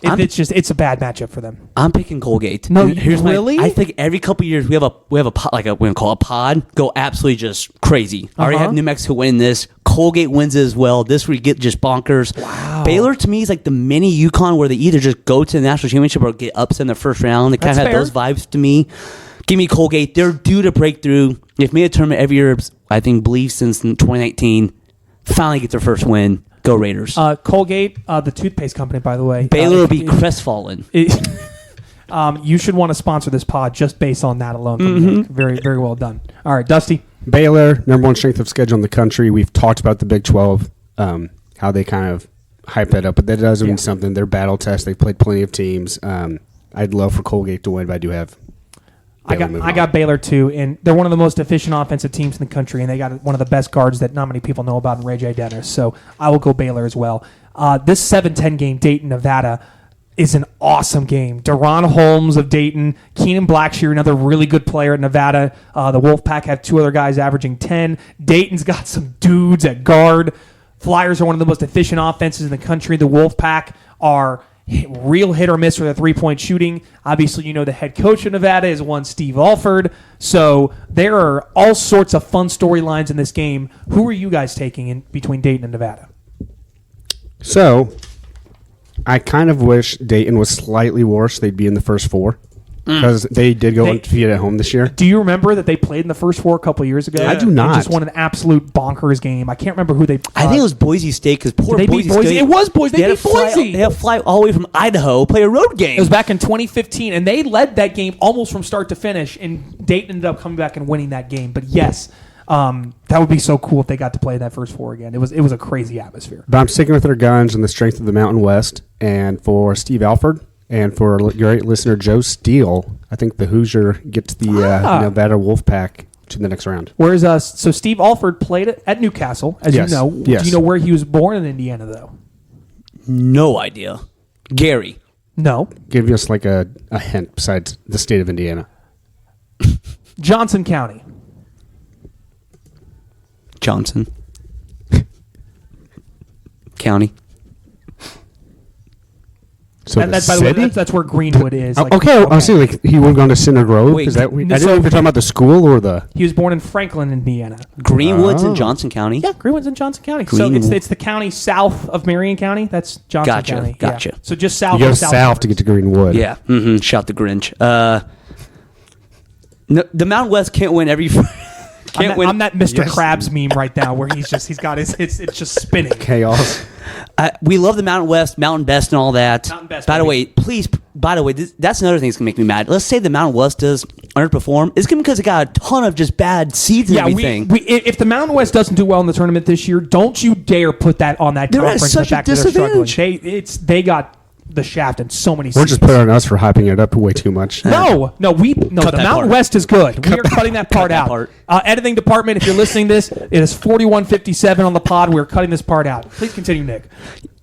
It's a bad matchup for them. I'm picking Colgate. No, really? I think every couple of years we have a pod, like we're gonna call it a pod, go absolutely just crazy. I already have New Mexico winning this. Colgate wins as well. This we get just bonkers. Wow. Baylor to me is like the mini UConn where they either just go to the national championship or get upset in the first round. They kind of have those vibes to me. Give me Colgate. They're due to break through. They've made a tournament every year, I think, since 2019. Finally get their first win. Go Raiders. Colgate, the toothpaste company, by the way. Baylor will be crestfallen. You should want to sponsor this pod just based on that alone. Very, very well done. All right, Dusty. Baylor, number one strength of schedule in the country. We've talked about the Big 12, how they kind of hype that up, but that does mean something. They're battle test. They've played plenty of teams. I'd love for Colgate to win, but I do have I got Baylor too, and they're one of the most efficient offensive teams in the country, and they got one of the best guards that not many people know about in Ray J. Dennis. So I will go Baylor as well. This 7-10 game, Dayton, Nevada. is an awesome game. Deron Holmes of Dayton, Keenan Blackshear, another really good player at Nevada. The Wolfpack have 2 other guys averaging 10. Dayton's got some dudes at guard. Flyers are one of the most efficient offenses in the country. The Wolfpack are real hit or miss with their three-point shooting. Obviously, the head coach of Nevada is one Steve Alford. So there are all sorts of fun storylines in this game. Who are you guys taking in between Dayton and Nevada? So, I kind of wish Dayton was slightly worse. They'd be in the first 4 because they did go undefeated at home this year. Do you remember that they played in the first 4 a couple of years ago? I do not. They just won an absolute bonkers game. I can't remember who they. I think it was Boise State because poor Did they beat Boise Boise? State. It was Boise. They had beat to fly- Boise. They had to fly all the way from Idaho, play a road game. It was back in 2015, and they led that game almost from start to finish, and Dayton ended up coming back and winning that game. But yes, that would be so cool if they got to play that first 4 again. It was a crazy atmosphere. But I'm sticking with their guns and the strength of the Mountain West. And for Steve Alford and for great listener Joe Steele, I think the Hoosier gets the Nevada Wolfpack to the next round. Whereas, so Steve Alford played at Newcastle, as Yes. you know. Yes. Do you know where he was born in Indiana, though? No idea. Gary. No. Give us like a hint besides the state of Indiana. Johnson County. Johnson. County. So the That's, by the way, city? that's where Greenwood is. Oh, okay, I see. Like he would have gone to Cinder Grove. Wait, Is that? I so- didn't know if you're talking about the school or the. He was born in Franklin, Indiana. Greenwood's Oh. in Johnson County. Yeah, Greenwood's in Johnson County. So Greenwood. it's the county south of Marion County. That's Johnson Gotcha, County. gotcha. Yeah. So just south You go of South south to get to Greenwood. Yeah. Mm-hmm. Shout the Grinch. No, the Mountain West can't win every. I'm that Mr. Yes. Krabs meme right now where he's got it's just spinning. Chaos. We love the Mountain West, Mountain Best, and all that. Mountain Best, By the baby. way, please. By the way, that's another thing that's gonna make me mad. Let's say the Mountain West does underperform. It's because it got a ton of just bad seeds and Yeah, everything. if the Mountain West doesn't do well in the tournament this year, don't you dare put that on that They're at conference. such the a fact that they're struggling. disadvantage. They got the shaft in so many We're seasons. just putting on us for hyping it up way too much. No, the Mountain that part. West is good. We are cutting that part that out. part. Editing department, if you're listening to this, it is 41:57 on the pod. We're cutting this part out. Please continue, Nick.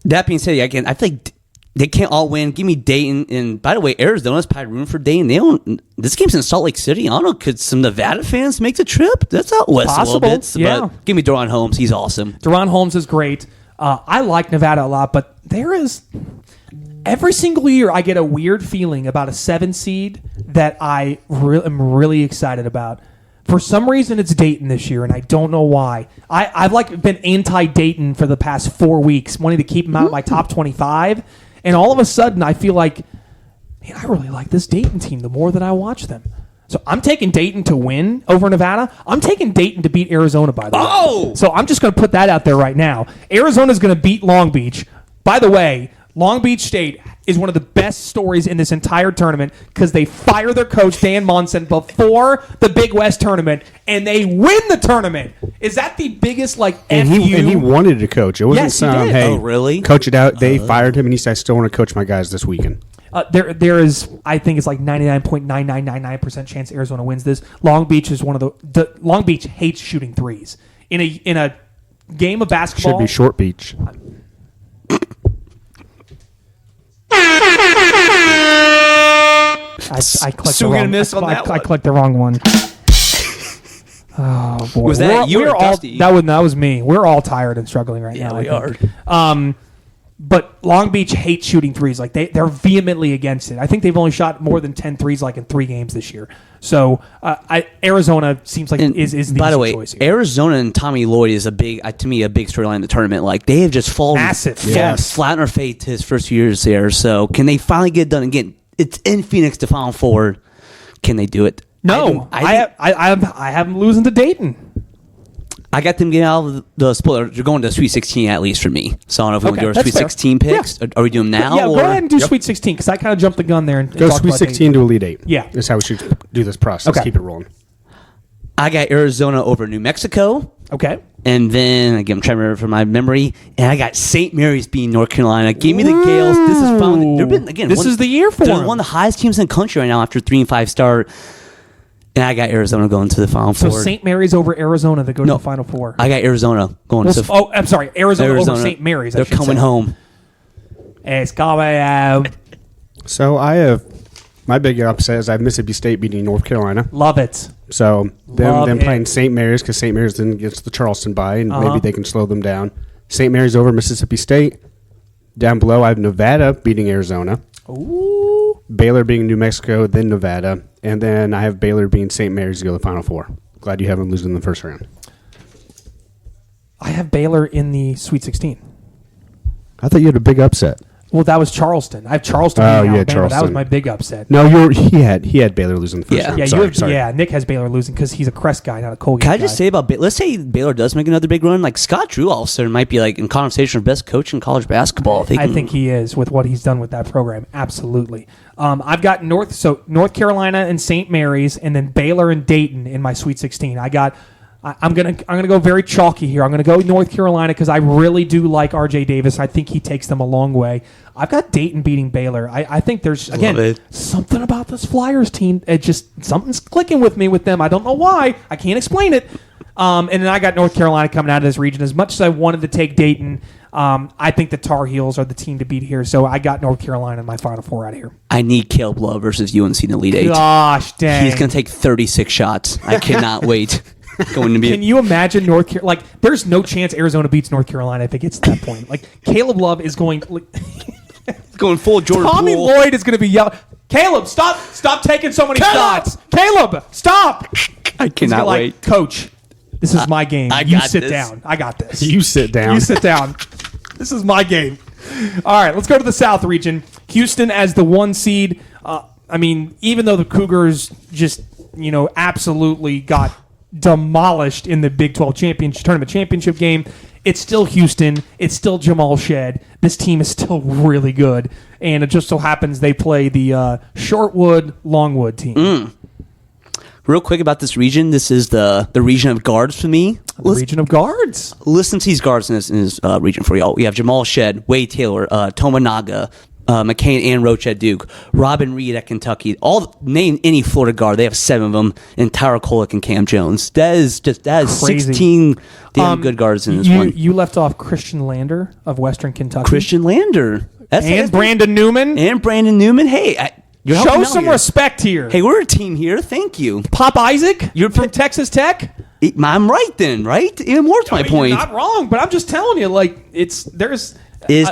That being said, again, I feel like they can't all win. Give me Dayton, and by the way, Arizona's probably room for Dayton. They don't. This game's in Salt Lake City. I don't know. Could some Nevada fans make the trip? That's out west Possible, a little bit. yeah. But give me Deron Holmes. He's awesome. Deron Holmes is great. I like Nevada a lot, but there is every single year I get a weird feeling about a 7 seed that I am really excited about. For some reason, it's Dayton this year, and I don't know why. I've been anti-Dayton for the past 4 weeks, wanting to keep them out of my top 25, and all of a sudden I feel like, man, I really like this Dayton team the more that I watch them. So I'm taking Dayton to win over Nevada. I'm taking Dayton to beat Arizona, by the way. Oh! So I'm just going to put that out there right now. Arizona's going to beat Long Beach. By the way, Long Beach State is one of the best stories in this entire tournament because they fire their coach, Dan Monson, before the Big West tournament, and they win the tournament. Is that the biggest, And he wanted to coach. It wasn't Yes, he some, did. hey, Oh, really? coach it out. They fired him, and he said, I still want to coach my guys this weekend. There is, I think it's 99.9999% chance Arizona wins this. Long Beach is one of the Long Beach hates shooting threes. In a game of basketball. Should be Short Beach. I clicked So the we're wrong. gonna miss on that I one. clicked the wrong one. Oh boy, Was that you or We're all, Dusty? that was me. We're all tired and struggling right now. we I think. But Long Beach hates shooting threes. They're vehemently against it. I think they've only shot more than 10 threes in 3 games this year. So Arizona seems like And is the by the easy way, choice here. Arizona and Tommy Lloyd is to me a big storyline in the tournament. They have just fallen Massive. fallen Yes. flat on their face his first few years there. So can they finally get it done again? It's in Phoenix to Final Four. Can they do it? No, I have them losing to Dayton. I got them getting out of the split. They're going to Sweet 16 at least for me. So I don't know if we want to do our that's Sweet fair. 16 picks. Are we doing them now? Yeah, or? go ahead and do Sweet 16 because I kind of jumped the gun there and Go talked Sweet about 16 to Elite 8. Yeah. That's how we should do this process. Okay. Keep it rolling. I got Arizona over New Mexico. Dayton. Okay. And then, again, I'm trying to remember from my memory, and I got St. Mary's beating North Carolina. Give me the Gales. This is fun. They've been, again, This is the year for they're them. one of the highest teams in the country right now after 3 and 5 start. And I got Arizona going to the Final So Four. St. Mary's over Arizona to go to the Final Four. I got Arizona going to the I'm sorry, Arizona over St. Mary's. They're coming home. It's coming out. So I have my big upset is I have Mississippi State beating North Carolina. Love it. So them it. playing St. Mary's because St. Mary's then gets the Charleston bye, and Uh-huh. maybe they can slow them down. St. Mary's over Mississippi State. Down below, I have Nevada beating Arizona. Ooh. Baylor beating New Mexico, then Nevada, and then I have Baylor beating St. Mary's to go to the Final Four. Glad you have them losing in the first round. I have Baylor in the Sweet 16. I thought you had a big upset. Well, that was Charleston. I have Charleston. Oh, beating yeah, Alabama. That was Charleston. my big upset. No, he had Baylor losing the first Yeah. round. Yeah, Sorry. Nick has Baylor losing because he's a Crest guy, not a Colgate Can I guy. just say about let's say Baylor does make another big run, like Scott Drew all of a sudden might be like in conversation for best coach in college basketball. I think he is with what he's done with that program. Absolutely. I've got North Carolina and St. Mary's, and then Baylor and Dayton in my Sweet 16. I'm gonna go very chalky here. I'm gonna go North Carolina because I really do like R.J. Davis. I think he takes them a long way. I've got Dayton beating Baylor. I think there's something about this Flyers team. It just something's clicking with me with them. I don't know why. I can't explain it. And then I got North Carolina coming out of this region. As much as I wanted to take Dayton, I think the Tar Heels are the team to beat here. So I got North Carolina in my Final Four out of here. I need Caleb Love versus UNC in the Elite Eight. Gosh dang. He's going to take 36 shots. I cannot wait. Going to be. Can you imagine North Carolina? Like, there's no chance Arizona beats North Carolina if it gets to that point. Like, Caleb Love is going. going full Jordan Tommy Poole. Lloyd is going to be yelling, "Caleb, stop taking so many shots! Caleb, stop!" I He's cannot gonna, like, wait. Coach, this is my game. I You got sit this. down. I got this. You sit down. You sit down. This is my game. All right, let's go to the South region. Houston as the 1 seed. I mean, even though the Cougars just, absolutely got demolished in the Big 12 tournament championship game, it's still Houston. It's still Jamal Shed. This team is still really good. And it just so happens they play the Shortwood-Longwood team. Real quick about this region. This is the region of guards for me. The region of guards. Listen to these guards in this region for y'all. We have Jamal Shed, Wade Taylor, Tominaga, McCain and Roach at Duke, Robin Reed at Kentucky. Name any Florida guard. They have 7 of them, and Tyra Kolek and Cam Jones. That is Crazy. 16 damn good guards in this one. You left off Christian Lander of Western Kentucky. Christian Lander. And Brandon Newman. Hey, you're helping Show out some here. respect here. Hey, we're a team here. Thank you. Pop Isaac, You're from Texas Tech. I'm right then, right? Even more to my point. You're not wrong, but I'm just telling you, Is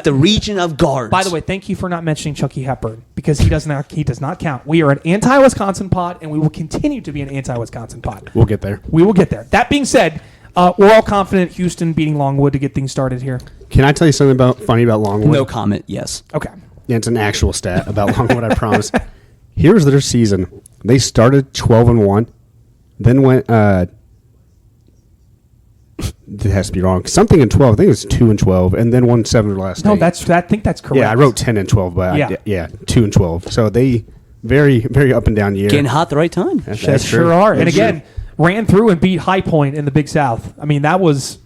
the region of guards. By the way, thank you for not mentioning Chucky Hepburn because he does not count. We are an anti-Wisconsin pod, and we will continue to be an anti-Wisconsin pod. We'll get there. We will get there. That being said, we're all confident Houston beating Longwood to get things started here. Can I tell you something funny about Longwood? No comment. Yes. Okay. Yeah, it's an actual stat about Longwood, I promise. Here's their season. They started 12-1, then went it has to be wrong. Something in 12. I think it was 2-12, and then won 7 of the last 8. I think that's correct. Yeah, I wrote 10-12, but Yeah. 2-12. So they very, very up and down year. Getting hot at the right time. That's They true. sure are. And That's again, true. ran through and beat High Point in the Big South. I mean, that was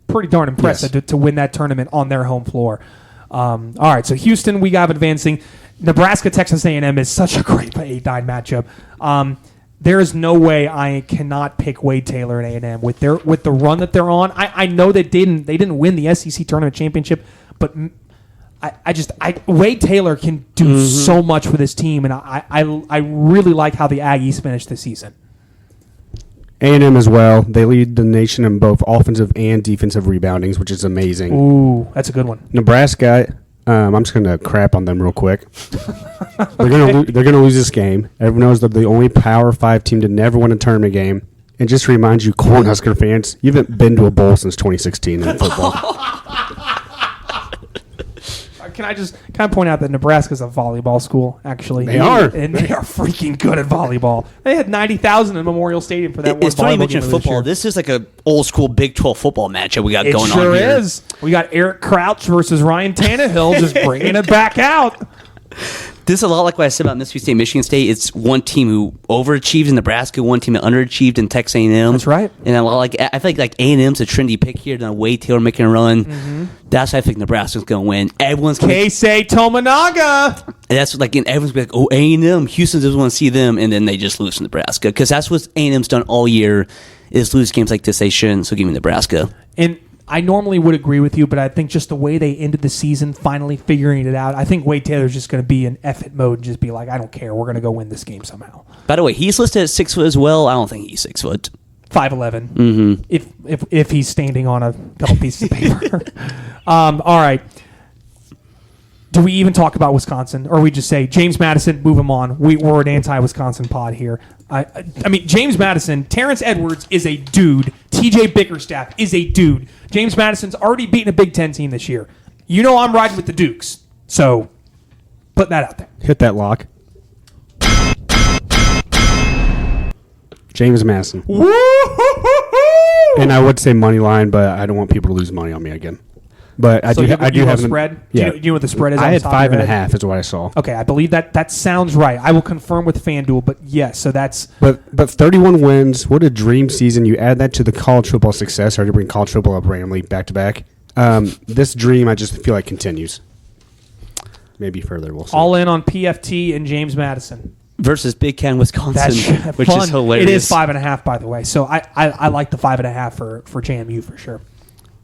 pretty darn impressive Yes. to win that tournament on their home floor. All right, so Houston, we got advancing. Nebraska, Texas A&M is such a great 8-9 matchup. There is no way I cannot pick Wade Taylor and A&M with the run that they're on. I know they didn't win the SEC tournament championship, but Wade Taylor can do so much for this team, and I really like how the Aggies finished the season. A&M as well. They lead the nation in both offensive and defensive reboundings, which is amazing. Ooh, that's a good one. Nebraska, I'm just going to crap on them real quick. They're going to lose this game. Everyone knows they're the only Power 5 team to never win a tournament game. And just to remind you, Cornhusker fans, you haven't been to a bowl since 2016 in football. Can I point out that Nebraska's a volleyball school, actually? They are. And they are freaking good at volleyball. They had 90,000 in Memorial Stadium for that one It's funny you volleyball mention game football. this This is like a old school Big 12 football matchup we got year. going It on sure here. is. We got Eric Crouch versus Ryan Tannehill just bringing it back out. This is a lot like what I said about Mississippi State, Michigan State. It's one team who overachieved in Nebraska, one team that underachieved in Texas A&M. That's right. And I feel like A&M's a trendy pick here. Then Wade Taylor making a run. That's why I think Nebraska's going to win. Everyone's going Keisei Tominaga. that's like, and everyone's gonna be like, oh, A&M, Houston doesn't want to see them, and then they just lose to Nebraska because that's what A&M's done all year is lose games like this they shouldn't. So give me Nebraska. And I normally would agree with you, but I think just the way they ended the season, finally figuring it out, I think Wade Taylor's just going to be in F it mode and just be like, I don't care. We're going to go win this game somehow. By the way, he's listed at 6 foot as well. I don't think he's 6 foot. 5'11". Mm-hmm. If he's standing on a couple pieces of paper. All right. Do we even talk about Wisconsin, or we just say James Madison, move him on? We're an anti-Wisconsin pod here. I mean, James Madison, Terrence Edwards is a dude. T.J. Bickerstaff is a dude. James Madison's already beaten a Big Ten team this year. You know I'm riding with the Dukes, so put that out there. Hit that lock. James Madison. And I would say money line, but I don't want people to lose money on me again. But I do have a spread. Yeah. Do you know what the spread is? I had off the top of your head? 5.5 is what I saw. Okay, I believe that sounds right. I will confirm with FanDuel, but yes, so that's But 31 wins. What a dream season! You add that to the college football success. Sorry to bring college football up randomly back to back. This dream, I just feel like continues. Maybe further. We'll see. all in on PFT and James Madison. Versus Big Ten, Wisconsin, That's which fun. is hilarious. It is 5.5, by the way. So I like the 5.5 for JMU for sure.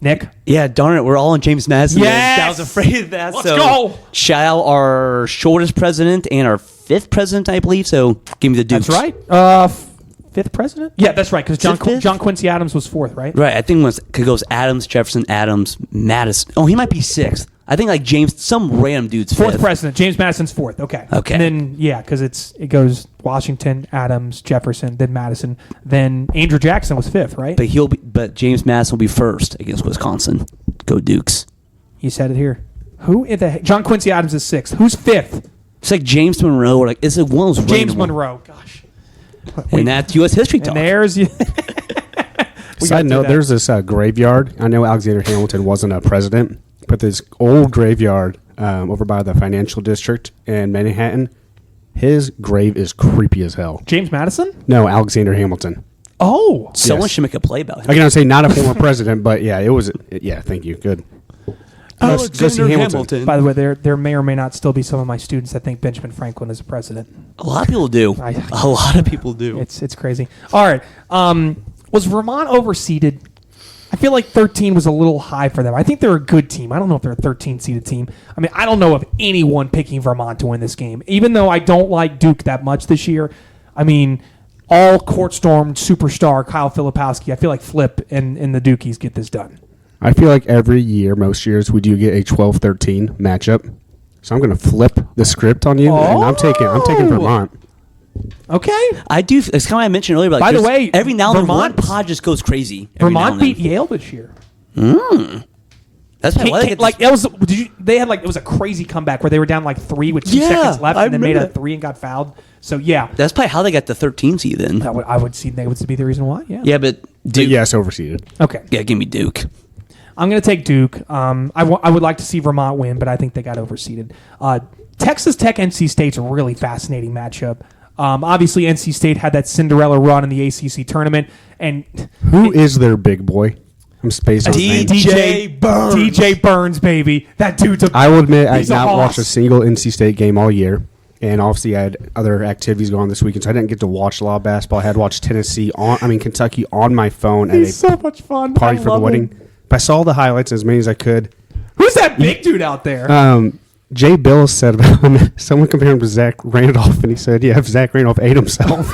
Nick? Yeah, darn it. We're all on James Madison. Yes! I was afraid of that. Let's so go! Shout out our shortest president and our 5th president, I believe. So give me the Dukes. That's right. Fifth president? Yeah, that's right, because Fifth? John Quincy Adams was 4th, right? Right. I think it goes Adams, Jefferson, Adams, Madison. Oh, he might be 6th. I think like James, some random dude's 4th 5th. president. James Madison's 4th. Okay. Okay. And then, yeah, because it goes Washington, Adams, Jefferson, then Madison. Then Andrew Jackson was 5th, right? But James Madison will be 1st against Wisconsin. Go Dukes. You said it here. Who in the heck? John Quincy Adams is 6th. Who's 5th? It's like James Monroe, or like it's like one of those James random ones. Monroe. Gosh. And that's U.S. history talk. And there's you. Side note: there's this graveyard. I know Alexander Hamilton wasn't a president, but this old graveyard over by the financial district in Manhattan. His grave is creepy as hell. James Madison? No, Alexander Hamilton. Oh. Someone Yes. should make a play about him. I can say not a former president, but yeah, it was. Yeah, thank you. Good. Go see Hamilton. By the way, there may or may not still be some of my students that think Benjamin Franklin is a president. A lot of people do. A lot of people do. It's crazy. All right. Was Vermont overseeded? I feel like 13 was a little high for them. I think they're a good team. I don't know if they're a 13-seeded team. I mean, I don't know of anyone picking Vermont to win this game. Even though I don't like Duke that much this year, I mean, all court-stormed superstar Kyle Filipowski, I feel like Flip and the Dukies get this done. I feel like every year, most years, we do get a 12-13 matchup. So I'm going to flip the script on you, and I'm taking Vermont. Okay. I do. It's kind of what I mentioned earlier. But By the way, every now and then one Vermont- pod just goes crazy. Every now Vermont and then. beat Yale this year. That's probably why they get this- Like it was. They had like it was a crazy comeback where they were down like 3 with 2 Yeah, seconds left, I and then made a remember that. 3 and got fouled. So yeah, That's probably how they got the 13 seed then. I would see that would be the reason why. Yeah. Yeah, but Duke. Yes, overseeded. Okay. Yeah, give me Duke. I'm going to take Duke. I would like to see Vermont win, but I think they got overseeded. Texas Tech, NC State's a really fascinating matchup. Obviously, NC State had that Cinderella run in the ACC tournament, and Who is their big boy? I'm spaced on his name. DJ Burns. DJ Burns, baby, that dude's a. I will admit I he's did a not hoss. watch a single NC State game all year. And obviously, I had other activities going on this weekend, so I didn't get to watch a lot of basketball. I had watched Kentucky on my phone at He's a so much fun. party I for the love wedding. him. But I saw the highlights as many as I could. Who's that big dude out there? Jay Bills said about him, someone compared him to Zach Randolph, and he said, yeah, if Zach Randolph ate himself.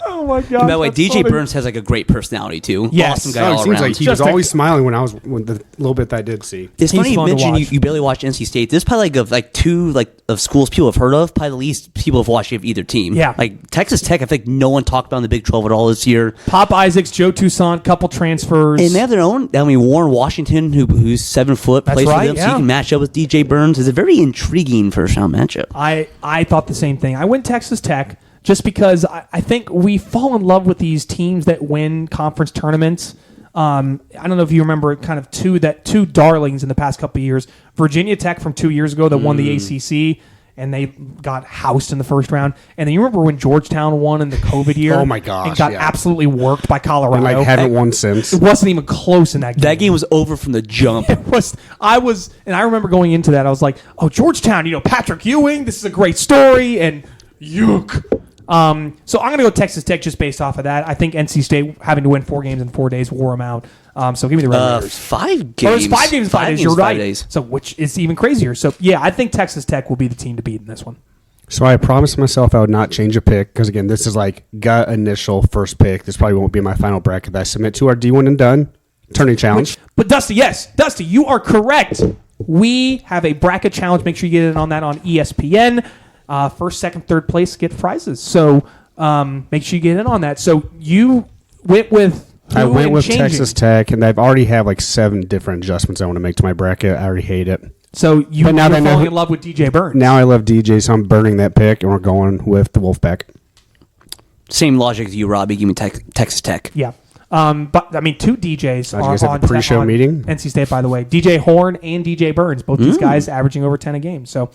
Oh my god! And by the way, that's DJ funny. Burns has like a great personality too. Yes. Awesome guy Oh, it all seems around. like he Just was a- always smiling when the little bit that I did see. It's He's funny you fun to mentioned watch. you barely watch NC State. This is probably like two of schools people have heard of. Probably the least people have watched of either team. Yeah. Like Texas Tech, I think no one talked about in the Big 12 at all this year. Pop Isaacs, Joe Toussaint, couple transfers. And they have their own. I mean, Warren Washington, who's 7 foot, That's plays right, for them, so yeah. you can match up with DJ Burns. It's a very intriguing first round matchup. I thought the same thing. I went Texas Tech just because I think we fall in love with these teams that win conference tournaments. I don't know if you remember kind of two darlings in the past couple of years. Virginia Tech from 2 years ago that won the ACC, and they got housed in the first round. And then you remember when Georgetown won in the COVID year? Oh, my gosh, And got yeah. absolutely worked by Colorado. And haven't won since. It wasn't even close in that game. That game was over from the jump. And I remember going into that, I was like, oh, Georgetown, Patrick Ewing, this is a great story, and yuck. So I'm going to go Texas Tech just based off of that. I think NC State having to win 4 games in 4 days wore them out. So give me the Red Raiders. 5 games. Oh, it's 5 games in 5 days. You're right. 5 days. So which is even crazier. So yeah, I think Texas Tech will be the team to beat in this one. So I promised myself I would not change a pick because, again, this is like gut initial first pick. This probably won't be my final bracket that I submit to our D1 and Done Turning Challenge. But Dusty, yes. Dusty, you are correct. We have a bracket challenge. Make sure you get in on that on ESPN. First, second, third place get prizes. So make sure you get in on that. So you went with I went with changing. Texas Tech, and I've already have like 7 different adjustments I want to make to my bracket. I already hate it. So you're now they know falling who- in love with DJ Burns. Now I love DJ, so I'm burning that pick, and we're going with the Wolfpack. Same logic as you, Robbie. Give me Texas Tech. Yeah. But, I mean, 2 DJs you guys have a pre-show on meeting? NC State, by the way. DJ Horn and DJ Burns. Both these guys averaging over 10 a game. So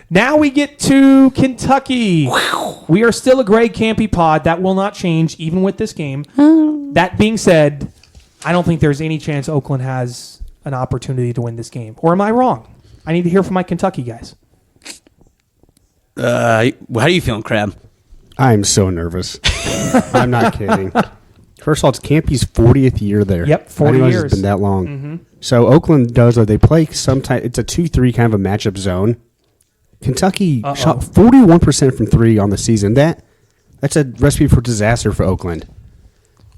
now we get to Kentucky. We are still a Greg Campy pod. That will not change even with this game. That being said, I don't think there's any chance Oakland has an opportunity to win this game. Or am I wrong? I need to hear from my Kentucky guys. How are you feeling, Crab? I'm so nervous. I'm not kidding. First of all, it's Campy's 40th year there. Yep, 40 I didn't realize years. It's been that long. So Oakland does, they play sometimes, it's a 2-3 kind of a matchup zone. Kentucky shot 41% from 3 on the season. That's a recipe for disaster for Oakland.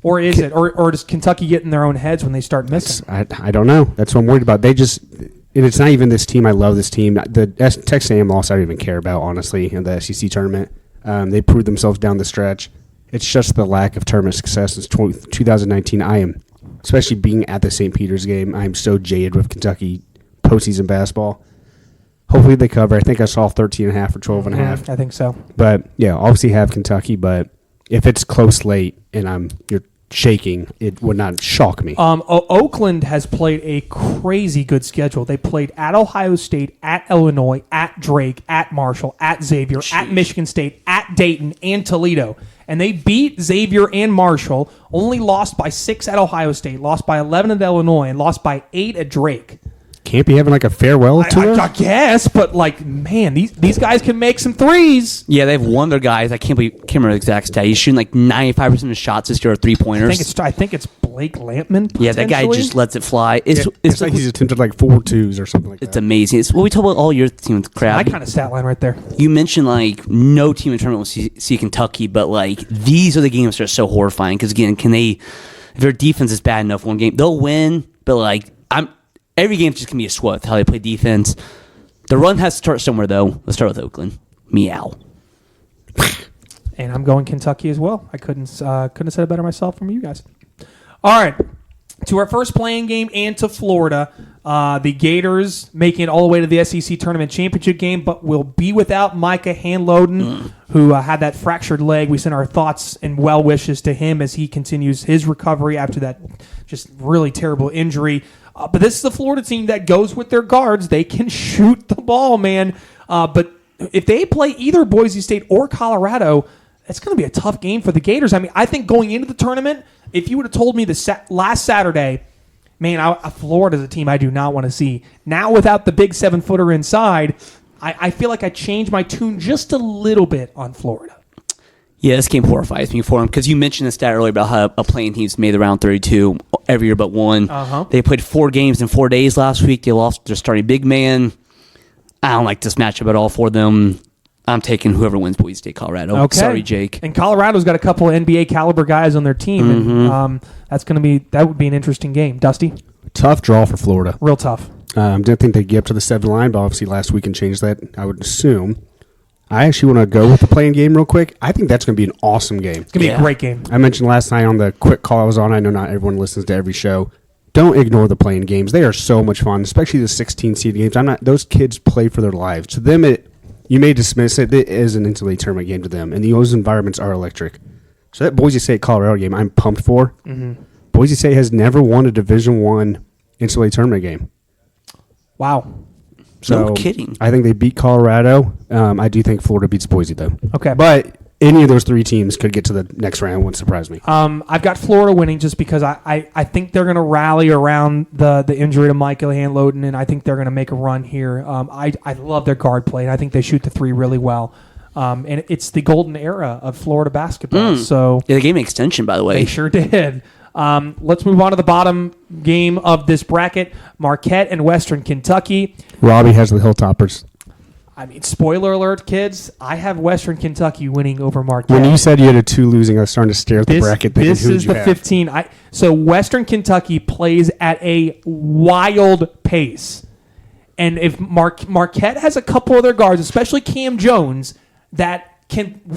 Or is it? Or does Kentucky get in their own heads when they start missing? I don't know. That's what I'm worried about. And it's not even this team. I love this team. The Texas A&M loss I don't even care about, honestly, in the SEC tournament. They proved themselves down the stretch. It's just the lack of tournament success since 2019. I am, especially being at the St. Peter's game, I am so jaded with Kentucky postseason basketball. Hopefully they cover. I think I saw 13.5 or 12.5. I think so. But, yeah, obviously have Kentucky. But if it's close late and you're shaking, it would not shock me. Oakland has played a crazy good schedule. They played at Ohio State, at Illinois, at Drake, at Marshall, at Xavier, at Michigan State, at Dayton, and Toledo. And they beat Xavier and Marshall, only lost by 6 at Ohio State, lost by 11 at Illinois, and lost by 8 at Drake. Can't be having like a farewell tour? I guess, but man, these guys can make some threes. Yeah, they've won their guys. I can't remember the exact stat. He's shooting like 95% of his shots this year are 3-pointers. I think it's Blake Lampman. Yeah, that guy just lets it fly. It's like he's attempted like 4 twos or something like that. It's amazing. It's what we talk about all year team with Crab. My kind of stat line right there. You mentioned like no team in tournament will see Kentucky, but like these are the games that are so horrifying because again, if their defense is bad enough one game, they'll win, but like every game's just gonna be a sweat with how they play defense. The run has to start somewhere though. Let's start with Oakland. Meow. And I'm going Kentucky as well. I couldn't have said it better myself from you guys. All right. To our first playing game and to Florida. The Gators making it all the way to the SEC Tournament Championship game, but will be without Micah Hanloden, who had that fractured leg. We send our thoughts and well wishes to him as he continues his recovery after that just really terrible injury. But this is the Florida team that goes with their guards. They can shoot the ball, man. But if they play either Boise State or Colorado, it's going to be a tough game for the Gators. I mean, I think going into the tournament, if you would have told me last Saturday, man, Florida's a team I do not want to see. Now without the big 7-footer inside, I feel like I changed my tune just a little bit on Florida. Yeah, this game horrifies me for them because you mentioned the stat earlier about how a playing team's made the round 32 every year but one. They played 4 games in 4 days last week. They lost their starting big man. I don't like this matchup at all for them. I'm taking whoever wins Boise State, Colorado. Okay. Sorry, Jake. And Colorado's got a couple of NBA caliber guys on their team, and that would be an interesting game. Dusty, Tough draw for Florida. real tough. Didn't think they'd get up to the 7 line, but obviously last week and changed that, I would assume. I actually want to go with the playing game real quick. I think that's going to be an awesome game. It's gonna be a great game. I mentioned last night on the quick call I was on, I know not everyone listens to every show. Don't ignore the playing games. They are so much fun, especially the 16-seed games. Those kids play for their lives. To them, you may dismiss it. It is an NCAA tournament game to them, and those environments are electric. So that Boise State-Colorado game, I'm pumped for. Boise State has never won a Division I NCAA tournament game. Wow. So No kidding. I think they beat Colorado. I do think Florida beats Boise, though. Okay. But any of those 3 teams could get to the next round. Wouldn't surprise me. I've got Florida winning just because I think they're going to rally around the injury to Michael Hanloden, and I think they're going to make a run here. I love their guard play, and I think they shoot the 3 really well. And it's the golden era of Florida basketball. So Yeah, they gave me an extension, by the way. they sure did. Let's move on to the bottom game of this bracket. Marquette and Western Kentucky. Robby has the Hilltoppers. I mean, spoiler alert, kids. I have Western Kentucky winning over Marquette. When you said you had a 2 losing, I was starting to stare at the bracket thinking, This who is would you the have? 15. So Western Kentucky plays at a wild pace. And if Marquette has a couple of their guards, especially Cam Jones,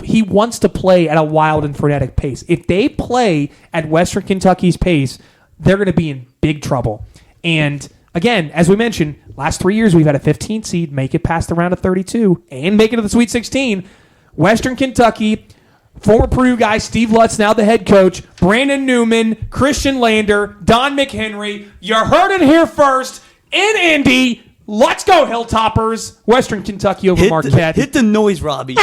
he wants to play at a wild and frenetic pace. If they play at Western Kentucky's pace, they're going to be in big trouble. And again, as we mentioned, last 3 years we've had a 15 seed make it past the round of 32 and make it to the Sweet 16. Western Kentucky, former Purdue guy Steve Lutz, now the head coach, Brandon Newman, Christian Lander, Don McHenry. You heard it here first in Indy. Let's go, Hilltoppers. Western Kentucky over Marquette. Hit the noise, Robbie. They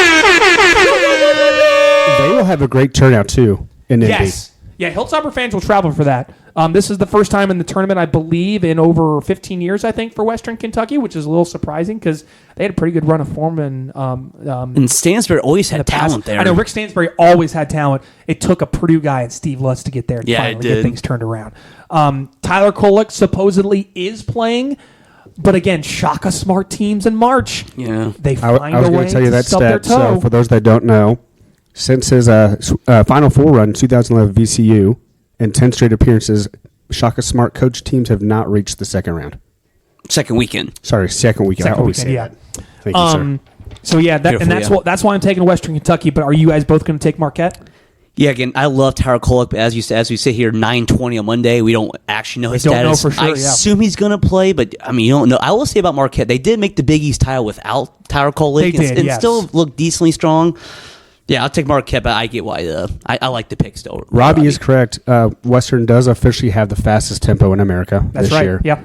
will have a great turnout, too, in Indy. Yes. Yeah, Hilltopper fans will travel for that. This is the first time in the tournament, I believe, in over 15 years, I think, for Western Kentucky, which is a little surprising because they had a pretty good run of form. And Stansbury always had the past. talent there. I know Rick Stansbury always had talent. It took a Purdue guy and Steve Lutz to get there and Yeah, finally it get did. things turned around. Tyler Kolek supposedly is playing, but again, Shaka Smart teams in March. Yeah. They I find was a going way to tell you that stub their stat. So toe. for those that don't know, since his Final Four run, 2011 VCU, and 10 straight appearances, Shaka Smart coach teams have not reached the second round. Second weekend. Sorry, second weekend. I Second always weekend, say yeah. that. Thank you, sir. So yeah, that's why I'm taking Western Kentucky. But are you guys both going to take Marquette? Yeah, again, I love Tyler Kolek, but as we sit here, 9:20 on Monday, we don't actually know his don't know status. for sure, I yeah. assume he's going to play, but I mean, you don't know. I will say about Marquette, they did make the Big East title without Tyler Kolek, They did, and yes. still look decently strong. Yeah, I'll take Marquette, but I get why I like the pick still. Robbie is correct. Western does officially have the fastest tempo in America That's this right. year. Yeah.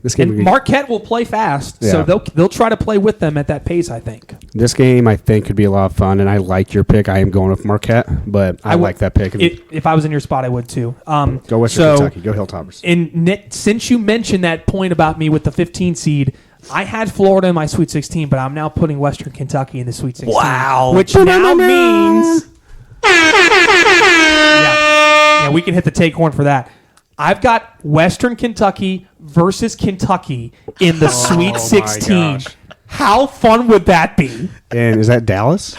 This game, And Marquette will play fast, so Yeah. they'll try to play with them at that pace, I think. this game, I think, could be a lot of fun, and I like your pick. I am going with Marquette, but I would- like that pick. If I was in your spot, I would too. Go Western Kentucky. Go Hilltoppers. Since you mentioned that point about me with the 15 seed, I had Florida in my Sweet 16, but I'm now putting Western Kentucky in the Sweet 16. Wow. Which now means... Yeah, we can hit the take horn for that. I've got Western Kentucky versus Kentucky in the Sweet 16. gosh. How fun would that be? And is that Dallas?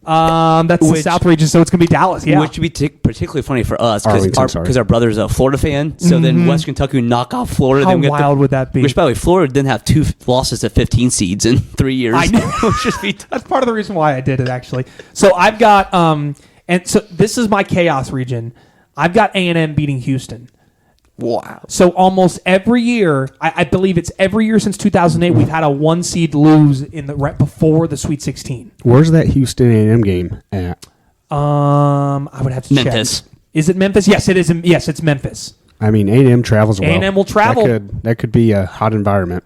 That's the South region, so it's going to be Dallas. Yeah. Which would be particularly funny for us Arlington, sorry. because our brother's a Florida fan. So then West Kentucky would knock off Florida. How then we got wild would that be? Which, by the way, Florida didn't have 2 losses to 15 seeds in 3 years. I know. Which just be That's part of the reason why I did it, actually. So I've got, and so this is my chaos region. I've got A&M beating Houston. wow. So almost every year, I believe it's every year since 2008, we've had a 1 seed lose in the right before the Sweet 16. Where's that Houston A&M game at? I would have to Memphis. check. Is it Memphis? Yes, it is. Yes, it's Memphis. I mean, A&M travels well. A&M will travel. That could be a hot environment.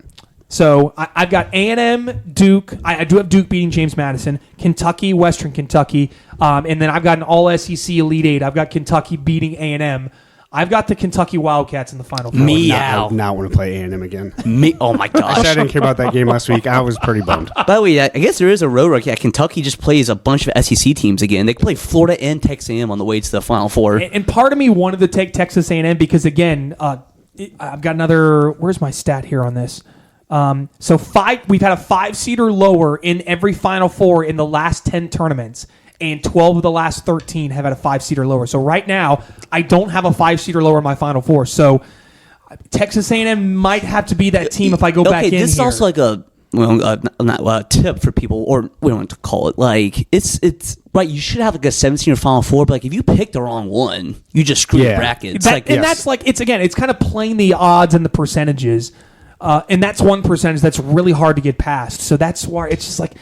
So I've got A&M, Duke. I do have Duke beating James Madison, Kentucky, Western Kentucky, and then I've got an All-SEC Elite Eight. I've got Kentucky beating A&M. I've got the Kentucky Wildcats in the Final Four. Meow. I would not want to play A&M again. Oh, my I said I gosh. didn't care about that game last week. I was pretty bummed. By the way, I guess there is a road race. Yeah, Kentucky just plays a bunch of SEC teams again. They play Florida and Texas A&M on the way to the Final Four. And part of me wanted to take Texas A&M because, again, I've got another. Where's my stat here on this? So we've had a 5 seed or lower in every Final Four in the last 10 tournaments, and 12 of the last 13 have had a 5 seed or lower. So right now, I don't have a 5 seed or lower in my Final Four. So Texas A&M might have to be that team if I go back in. This is here. also like a tip for people, or we don't want to call it like it's right. You should have like a 17 or Final Four, but like if you pick the wrong one, you just screw the Yeah. bracket. It's That's like it's kind of playing the odds and the percentages, and that's one percentage that's really hard to get past. So that's why it's just like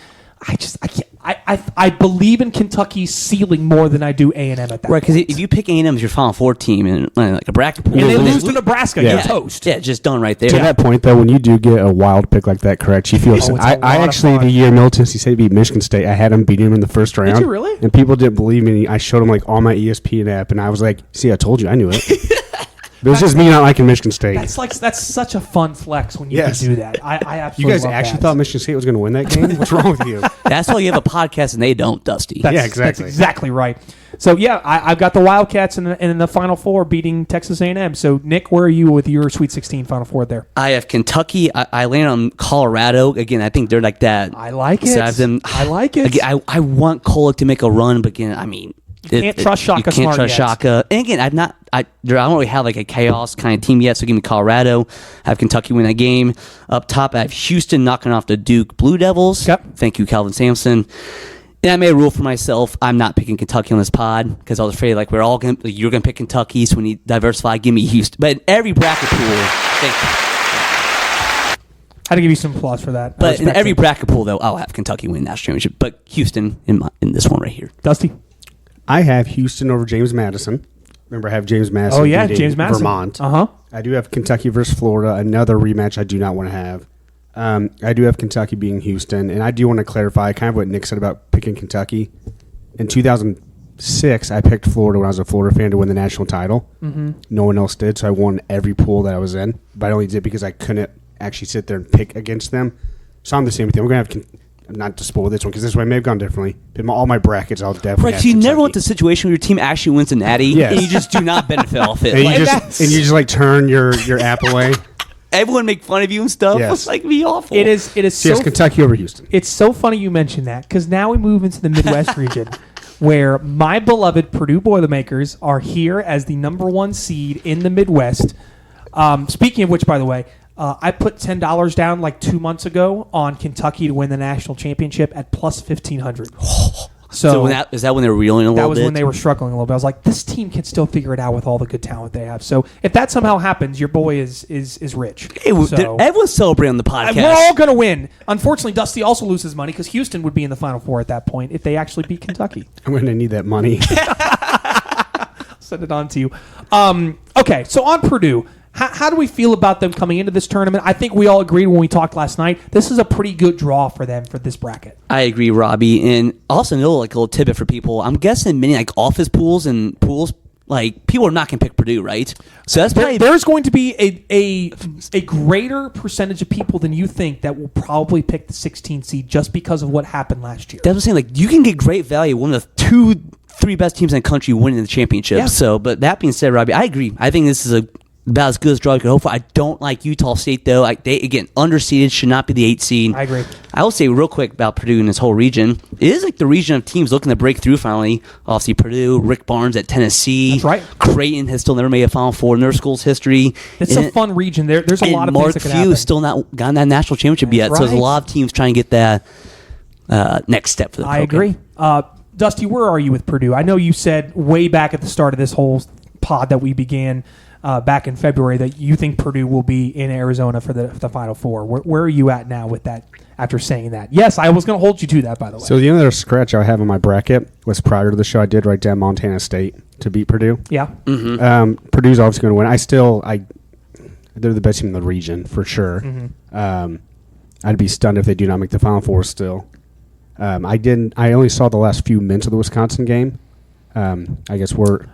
I can't. I believe in Kentucky's ceiling more than I do A&M at that right, because point. if you pick A&M as your Final Four team and like a bracket pool, and they lose to Nebraska, Yeah. you're toast. Yeah, just done right there. To that point, though, when you do get a wild pick like that correct, you feel. it's a I lot of actually, fun. the year Middle Tennessee State beat Michigan State, I had them beating them in the first round. you really? And people didn't believe me. I showed them like on my ESPN app, and I was like, "See, I told you, I knew it." But it's just me not liking Michigan State. That's such a fun flex when you Yes. can do that. I absolutely You guys love actually that. thought Michigan State was going to win that game? What's wrong with you? That's why you have a podcast and they don't, Dusty. Yeah, exactly. That's exactly right. So yeah, I've got the Wildcats in the Final Four beating Texas A&M. So Nick, where are you with your Sweet 16 Final Four there? I have Kentucky. I land on Colorado. Again, I think they're like that. I like it. So I have them. I like it. Again, I want Kolek to make a run, but again, I mean, can't trust Shaka You can't Smart trust yet. Shaka. And again, I don't really have like a chaos kind of team yet. So give me Colorado. I have Kentucky win that game. Up top, I have Houston knocking off the Duke Blue Devils. Yep. Thank you, Calvin Sampson. And I made a rule for myself. I'm not picking Kentucky on this pod because I was afraid like you're gonna pick Kentucky, so we need to diversify. Give me Houston. But in every bracket pool, thank you. Had to give you some applause for that. I But in respect every it. bracket pool, though, I'll have Kentucky win national championship. But Houston in this one right here. Dusty. I have Houston over James Madison. Remember, I have James Madison. Oh yeah, beating James Madison. Vermont. Uh-huh. I do have Kentucky versus Florida. Another rematch I do not want to have. I do have Kentucky beating Houston, and I do want to clarify kind of what Nick said about picking Kentucky. In 2006, I picked Florida when I was a Florida fan to win the national title. Mm-hmm. No one else did, so I won every pool that I was in. But I only did because I couldn't actually sit there and pick against them. So I'm the same with you. I'm going to have not to spoil this one because this one may have gone differently. But all my brackets, I'll definitely. Right, have so you never Kentucky. want the situation where your team actually wins the Natty, Yes. and you just do not benefit off it. And Like, you just like turn your app away. everyone make fun of you and stuff. Yes. It's like be awful. It is So yes, so Kentucky over Houston. It's so funny you mention that because now we move into the Midwest region where my beloved Purdue Boilermakers are here as the number one seed in the Midwest. Speaking of which, by the way, I put $10 down like 2 months ago on Kentucky to win the national championship at plus 1,500. So is that when they were reeling a little bit? That was when they were struggling a little bit. I was like, this team can still figure it out with all the good talent they have. So if that somehow happens, your boy is rich. Hey, So- everyone's celebrating on the podcast. we're all going to win. Unfortunately, Dusty also loses money because Houston would be in the Final Four at that point if they actually beat Kentucky. I'm going to need that money. Send it on to you. Okay, so on Purdue, how do we feel about them coming into this tournament? I think we all agreed when we talked last night. This is a pretty good draw for them for this bracket. I agree, Robbie. And also, know like a little tidbit for people. I'm guessing many like office pools and pools, like people are not going to pick Purdue, right? So that's probably There's going to be a greater percentage of people than you think that will probably pick the 16 seed just because of what happened last year. that's what I'm saying. Like you can get great value. One of the 2-3 best teams in the country winning the championship. Yeah. So, but that being said, Robbie, I agree. I think this is about as good as draw you could hope for. I don't like Utah State though. They again underseeded, should not be the 8 seed. I agree. I will say real quick about Purdue in this whole region. It is like the region of teams looking to break through finally. Obviously Purdue, Rick Barnes at Tennessee. That's right. Creighton has still never made a Final Four in their school's history. It's a fun region. There's a lot of things that can happen. Mark Few still not gotten that national championship yet. So there's a right. lot of teams trying to get that next step for the I program. agree. Dusty, where are you with Purdue? I know you said way back at the start of this whole pod that we began back in February that you think Purdue will be in Arizona for the Final Four. Where are you at now with that after saying that? Yes, I was going to hold you to that, by the way. So the only other scratch I have on my bracket was prior to the show. I did write down Montana State to beat Purdue. Yeah. Purdue's obviously going to win. They're the best team in the region for sure. I'd be stunned if they do not make the Final Four still. I only saw the last few minutes of the Wisconsin game. I guess move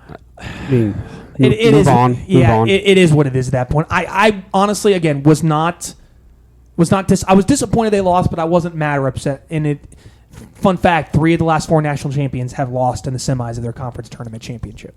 on. It is what it is at that point. I honestly, again, was not I was disappointed they lost, but I wasn't mad or upset. Fun fact: 3 of the last 4 national champions have lost in the semis of their conference tournament championship,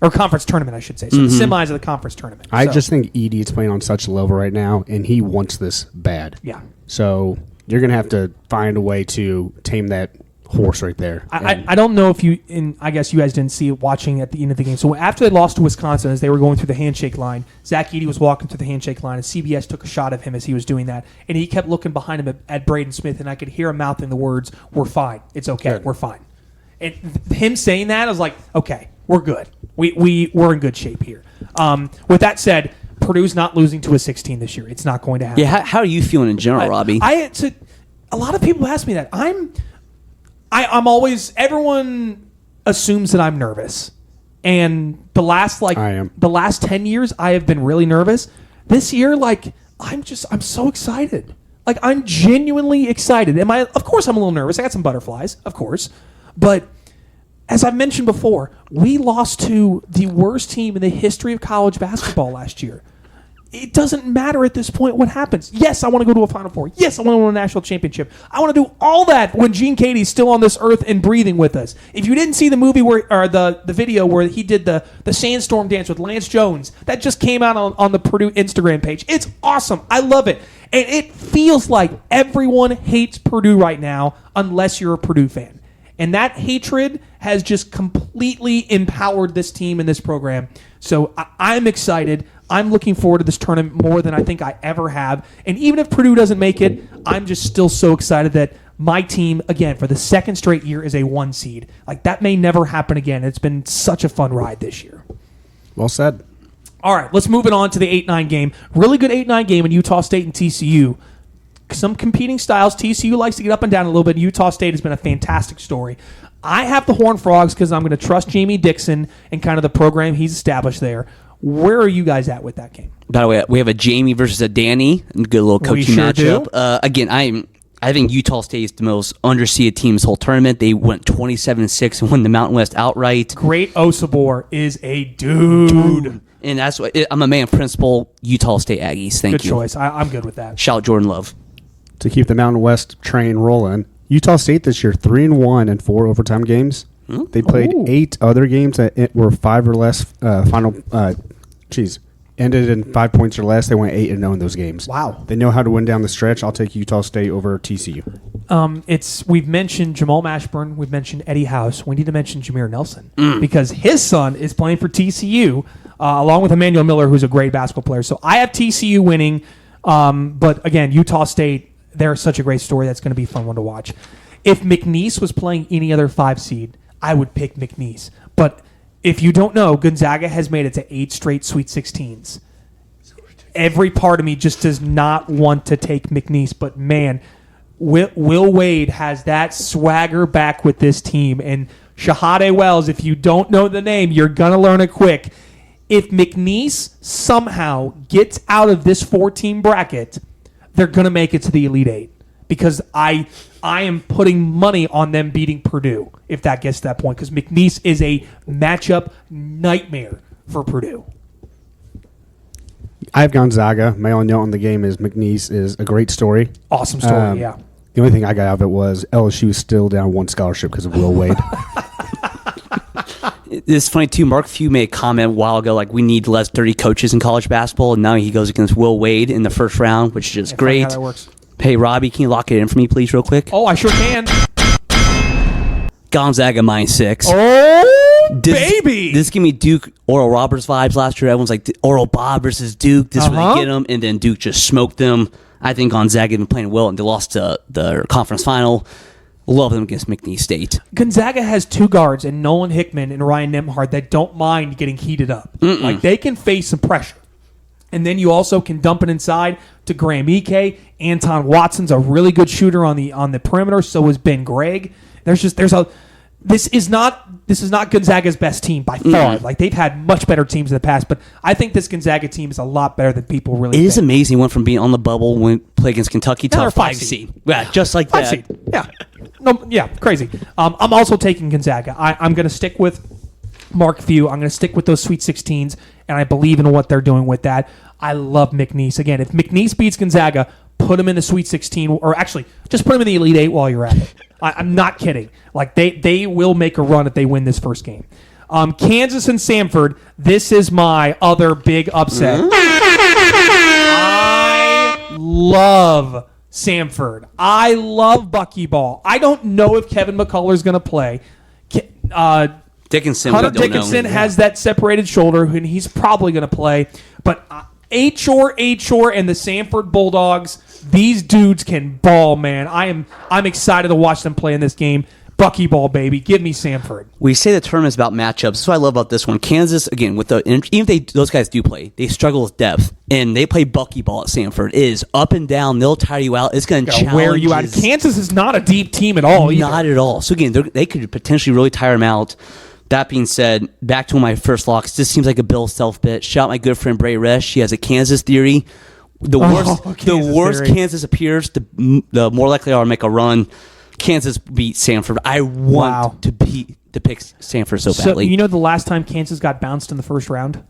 or conference tournament, I should say. So the semis of the conference tournament. I So, just think Edie is playing on such a level right now, and he wants this bad. yeah. So you're going to have to find a way to tame that horse right there. I don't know if you, and I guess you guys didn't see it watching at the end of the game. So after they lost to Wisconsin, as they were going through the handshake line, Zach Edey was walking through the handshake line, and CBS took a shot of him as he was doing that, and he kept looking behind him at Braden Smith, and I could hear him mouthing the words, "We're fine. It's okay. Good. We're fine." And him saying that, I was like, "Okay, we're good. We're in good shape here." With that said, Purdue's not losing to a 16 this year. It's not going to happen. Yeah, how are you feeling in general, Robbie? A lot of people ask me that. I'm always, everyone assumes that I'm nervous. And the last I am. the last 10 years I have been really nervous. This year, I'm so excited. Like, I'm genuinely excited. Of course I'm a little nervous. I got some butterflies, of course. But as I've mentioned before, we lost to the worst team in the history of college basketball last year. It doesn't matter at this point what happens. Yes, I want to go to a Final Four. Yes, I want to win a national championship. I want to do all that when Gene Katie's still on this earth and breathing with us. If you didn't see the movie or the video where he did the sandstorm dance with Lance Jones, that just came out on the Purdue Instagram page. It's awesome. I love it. And it feels like everyone hates Purdue right now unless you're a Purdue fan. And that hatred has just completely empowered this team and this program. So I'm excited. I'm looking forward to this tournament more than I think I ever have. And even if Purdue doesn't make it, I'm just still so excited that my team, again, for the second straight year, is a 1 seed. Like, that may never happen again. It's been such a fun ride this year. Well said. All right, let's move it on to the 8-9 game. Really good 8-9 game in Utah State and TCU. Some competing styles. TCU likes to get up and down a little bit. Utah State has been a fantastic story. I have the Horned Frogs because I'm going to trust Jamie Dixon and kind of the program he's established there. Where are you guys at with that game? By the way, we have a Jamie versus a Danny. Good little coaching matchup. Again, I think Utah State is the most underseeded team this whole tournament. They went 27-6 and won the Mountain West outright. Great Osabor is a dude. And that's what I'm a man of principle. Utah State Aggies. Thank you. Good choice. I'm good with that. Shout Jordan Love. To keep the Mountain West train rolling, Utah State this year 3-1 in 4 overtime games. They played 8 other games that were 5 or less ended in 5 points or less. They went 8-0 in those games. Wow. They know how to win down the stretch. I'll take Utah State over TCU. We've mentioned Jamal Mashburn. We've mentioned Eddie House. We need to mention Jameer Nelson because his son is playing for TCU along with Emmanuel Miller, who's a great basketball player. So I have TCU winning. But again, Utah State, they're such a great story. That's going to be a fun one to watch. If McNeese was playing any other 5 seed, I would pick McNeese. But if you don't know, Gonzaga has made it to 8 straight Sweet 16s. Every part of me just does not want to take McNeese, but man, Will Wade has that swagger back with this team. And Shahade Wells, if you don't know the name, you're going to learn it quick. If McNeese somehow gets out of this 4-team bracket, they're going to make it to the Elite 8 because I am putting money on them beating Purdue if that gets to that point because McNeese is a matchup nightmare for Purdue. I have Gonzaga. My only note on the game is McNeese is a great story. Awesome story, yeah. The only thing I got out of it was LSU is still down 1 scholarship because of Will Wade. It's funny, too. Mark Few made a comment a while ago, like, we need less dirty coaches in college basketball, and now he goes against Will Wade in the first round, which is just great. How that works. Hey, Robbie, can you lock it in for me, please, real quick? Oh, I sure can. Gonzaga -6. Oh, baby! This give me Duke Oral Roberts vibes last year. Everyone's like, Oral Bob versus Duke. This really get them, and then Duke just smoked them. I think Gonzaga had been playing well, and they lost to the conference final. Love them against McNeese State. Gonzaga has 2 guards in Nolan Hickman and Ryan Nembhard that don't mind getting heated up. Like, they can face some pressure. And then you also can dump it inside to Graham Ike. Anton Watson's a really good shooter on the perimeter. So is Ben Gregg. This is not Gonzaga's best team by far. Like, they've had much better teams in the past, but I think this Gonzaga team is a lot better than people really think. It is amazing. Went from being on the bubble when play against Kentucky to Now a they're 5 seed. Yeah, just like 5 that. seed. Yeah. No, yeah, crazy. I'm also taking Gonzaga. I'm going to stick with Mark Few. I'm going to stick with those Sweet 16s, and I believe in what they're doing with that. I love McNeese. Again, if McNeese beats Gonzaga, put them in the Sweet 16, or actually, just put them in the Elite 8 while you're at it. I'm not kidding. Like, they will make a run if they win this first game. Kansas and Samford, this is my other big upset. I love Samford. I love buckyball. I don't know if Kevin McCullough's going to play. Dickinson, Hunter Dickinson has that separated shoulder, and he's probably going to play. But Achor, and the Samford Bulldogs, these dudes can ball, man. I'm excited to watch them play in this game. Buckyball, baby. Give me Samford. We say the term is about matchups. That's what I love about this one. Kansas, again, even if those guys do play, they struggle with depth, and they play buckyball at Samford. It is up and down. They'll tire you out. It's going to challenge. Wear you out. Kansas is not a deep team at all either. Not at all. So, again, they could potentially really tire them out. That being said, back to one of my first locks. This seems like a Bill self-bet. Shout out my good friend Bray Resch. He has a Kansas theory. The worse Kansas appears, the more likely they are to make a run. Kansas beat Samford. I want to pick Stanford so So badly. you know the last time Kansas got bounced in the first round?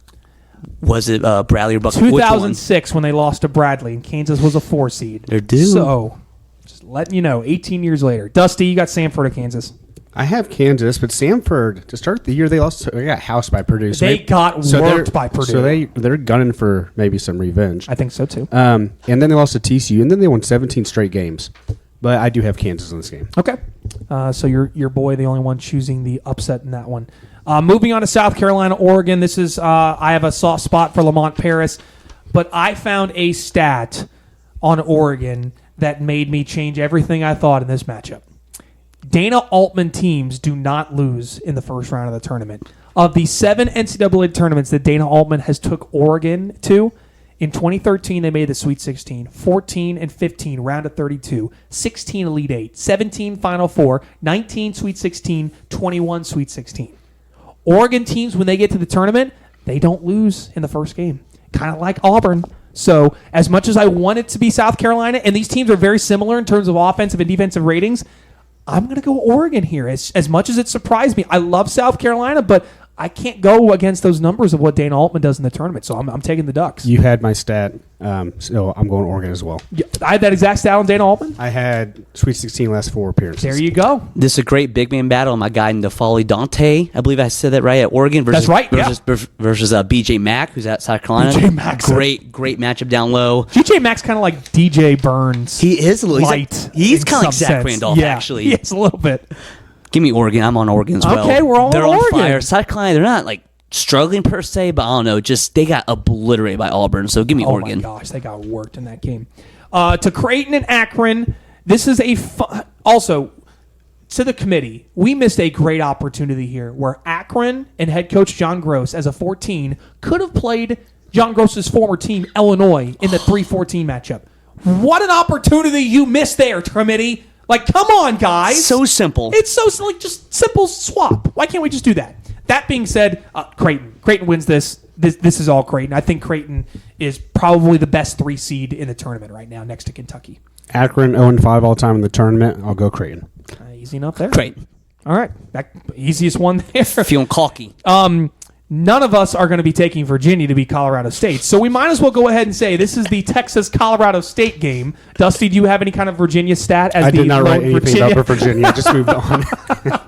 Was it Bradley or Buck? Which one? 2006 when they lost to Bradley and Kansas was a 4 seed. They're due. So, just letting you know, 18 years later. Dusty, you got Samford or Kansas? I have Kansas, but Samford, to start the year, they got housed by Purdue. They got worked by Purdue. So they're gunning for maybe some revenge. I think so, too. And then they lost to TCU, and then they won 17 straight games. But I do have Kansas in this game. Okay. So your boy, the only one choosing the upset in that one. Moving on to South Carolina, Oregon. This is I have a soft spot for Lamont Paris, but I found a stat on Oregon that made me change everything I thought in this matchup. Dana Altman teams do not lose in the first round of the tournament. Of the 7 NCAA tournaments that Dana Altman has took Oregon to, in 2013 they made the Sweet 16, 14 and 15 round of 32, 16 Elite 8, 17 Final 4, 19 Sweet 16, 21 Sweet 16. Oregon teams, when they get to the tournament, they don't lose in the first game. Kind of like Auburn. So as much as I want it to be South Carolina, and these teams are very similar in terms of offensive and defensive ratings, I'm going to go Oregon here. As much as it surprised me, I love South Carolina, but I can't go against those numbers of what Dana Altman does in the tournament, so I'm taking the Ducks. You had my stat, so I'm going Oregon as well. Yeah, I had that exact stat on Dana Altman. I had Sweet 16 last 4 appearances. There you go. This is a great big man battle. My guy Nafali Dante, I believe I said that right, at Oregon versus That's right, yeah. versus BJ Mack, who's at South Carolina. BJ Mack's great matchup down low. DJ Mack's kind of like DJ Burns. He is a little light. He's in kind of like some Zach sense. Randolph, Yeah, actually. he is a little bit. Give me Oregon. I'm on Oregon as well. Okay, we're all They're on on Oregon. fire. South Carolina, they're not like struggling per se, but I don't know. Just they got obliterated by Auburn. So give me Oregon. Oh my gosh, they got worked in that game. To Creighton and Akron, this is a also to the committee. We missed a great opportunity here where Akron and head coach John Gross, as a 14, could have played John Gross's former team Illinois in the 3-14 matchup. What an opportunity you missed there, committee! Like, come on, guys. So simple. It's so like just simple swap. Why can't we just do that? That being said, Creighton. Creighton wins this. This is all Creighton. I think Creighton is probably the best 3 seed in the tournament right now, next to Kentucky. Akron 0-5 all time in the tournament. I'll go Creighton. Easy enough there. Creighton. All right, that easiest one there. Feeling cocky. None of us are going to be taking Virginia to beat Colorado State, so we might as well go ahead and say this is the Texas-Colorado State game. Dusty, do you have any kind of Virginia stat? I did not write anything about Virginia. I just moved on.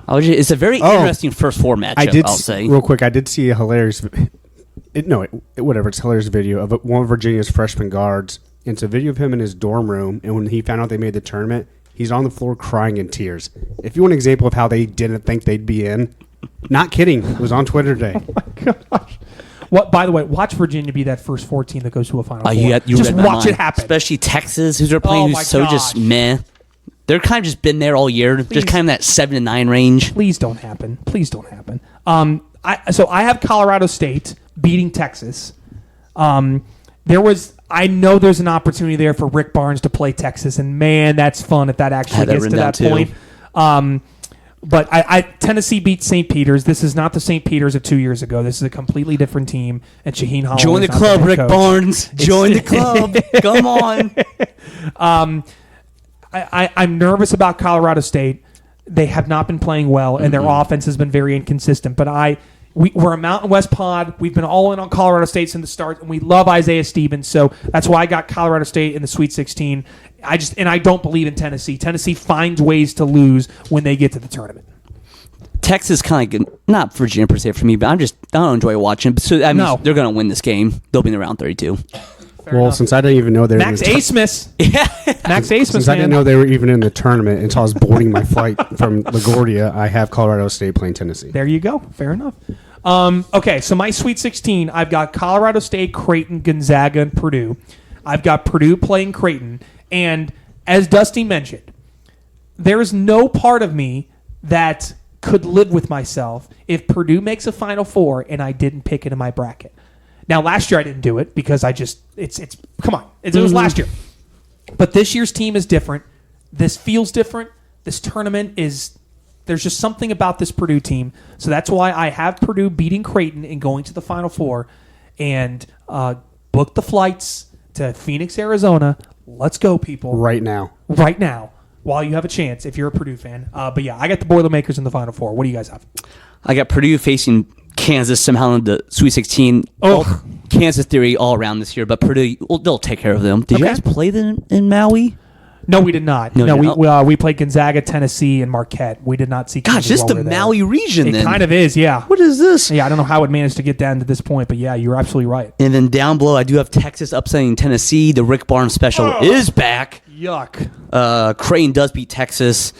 It's a very interesting first 4 matchup, I'll say. Real quick, I did see a hilarious it's a hilarious video of one of Virginia's freshman guards. It's a video of him in his dorm room, and when he found out they made the tournament, he's on the floor crying in tears. If you want an example of how they didn't think they'd be in, not kidding, it was on Twitter today. Oh my gosh. What? By the way, watch Virginia be that first 14 that goes to a Final Four. You just read my watch mind. it happen. Especially Texas, who's they're playing, my who's so gosh. just meh. They're kind of just been there all year, just kind of that 7-9 range. Please don't happen. Please don't happen. I have Colorado State beating Texas. I know there's an opportunity there for Rick Barnes to play Texas, and man, that's fun if that actually gets to that point. But Tennessee beat St. Peter's. This is not the St. Peter's of 2 years ago. This is a completely different team, and Shaheen Holloway. Join the club, Rick Barnes. Join the club. Come on. I'm nervous about Colorado State. They have not been playing well, and their offense has been very inconsistent. But we're a Mountain West pod. We've been all in on Colorado State since the start, and we love Isaiah Stevens. So that's why I got Colorado State in the Sweet 16. I don't believe in Tennessee. Tennessee finds ways to lose when they get to the tournament. Texas kind of not Virginia per se for me, but I don't enjoy watching. So they're going to win this game. They'll be in the round 32. Since I didn't even know they were Max Asmus. Max Asmus, since I didn't know they were even in the tournament until I was boarding my flight from LaGuardia, I have Colorado State playing Tennessee. There you go. Fair enough. Okay, so my Sweet 16, I've got Colorado State, Creighton, Gonzaga, and Purdue. I've got Purdue playing Creighton. And as Dusty mentioned, there is no part of me that could live with myself if Purdue makes a Final Four and I didn't pick it in my bracket. Now, last year I didn't do it because come on. It was last year. But this year's team is different. This feels different. This tournament there's just something about this Purdue team. So that's why I have Purdue beating Creighton and going to the Final Four and book the flights to Phoenix, Arizona. Let's go, people. Right now. while you have a chance if you're a Purdue fan. But yeah, I got the Boilermakers in the Final Four. What do you guys have? I got Purdue facing Kansas somehow in the Sweet 16. Oh. Kansas theory all around this year, but Purdue, they'll take care of them. Did you Okay. guys play them in Maui? No, we did not. No, we played Gonzaga, Tennessee, and Marquette. We did not see Gosh, Kansas this is while the we were there. Maui region It then. kind of is, yeah. What is this? Yeah, I don't know how it managed to get down to this point, but yeah, you're absolutely right. And then down below, I do have Texas upsetting Tennessee. The Rick Barnes special is back. Yuck. Creighton does beat Texas.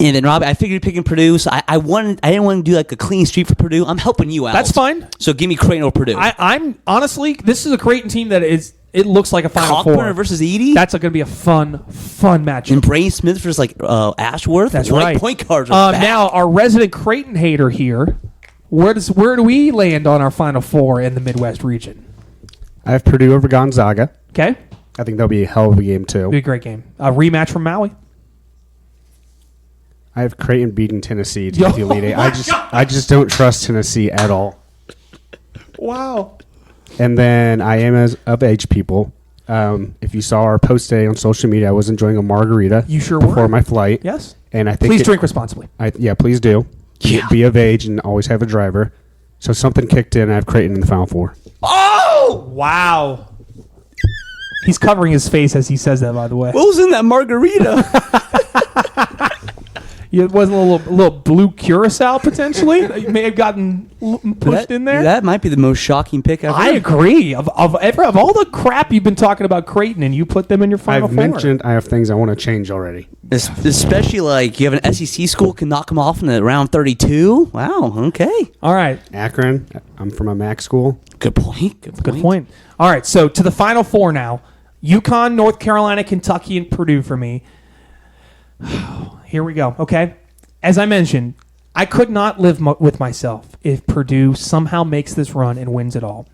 And then, Robbie, I figured picking Purdue, so I didn't want to do like a clean streak for Purdue. I'm helping you out. That's fine. So give me Creighton or Purdue. I'm honestly, this is a Creighton team that it looks like a Final Four. Cockburn versus Edie? That's going to be a fun matchup. And Brain Smith versus Ashworth? That's White right. Point guards are back. Now, our resident Creighton hater here, where do we land on our Final Four in the Midwest region? I have Purdue over Gonzaga. Okay? I think that'll be a hell of a game, too. Be a great game. A rematch from Maui. I have Creighton beating Tennessee to Yo, get the Elite Eight. oh my I just don't trust Tennessee at all. Wow. And then I am as of age people. If you saw our post today on social media, I was enjoying a margarita. You sure before were. my flight. Yes. And I think Please drink responsibly. Yeah, please do. Yeah. Be of age and always have a driver. So something kicked in. I have Creighton in the Final Four. Oh! Wow. He's covering his face as he says that, by the way. What was in that margarita? It wasn't a little blue curacao, potentially? That you may have gotten pushed in there? That might be the most shocking pick I've I heard. agree. Of all the crap you've been talking about Creighton, and you put them in your Final I've Four. mentioned I have things I want to change already. Especially like you have an SEC school can knock them off in the round 32. Wow, okay. All right. Akron, I'm from a MAC school. Good point. Good point. All right, so to the Final Four now. UConn, North Carolina, Kentucky, and Purdue for me. Here we go, okay? As I mentioned, I could not live with myself if Purdue somehow makes this run and wins it all.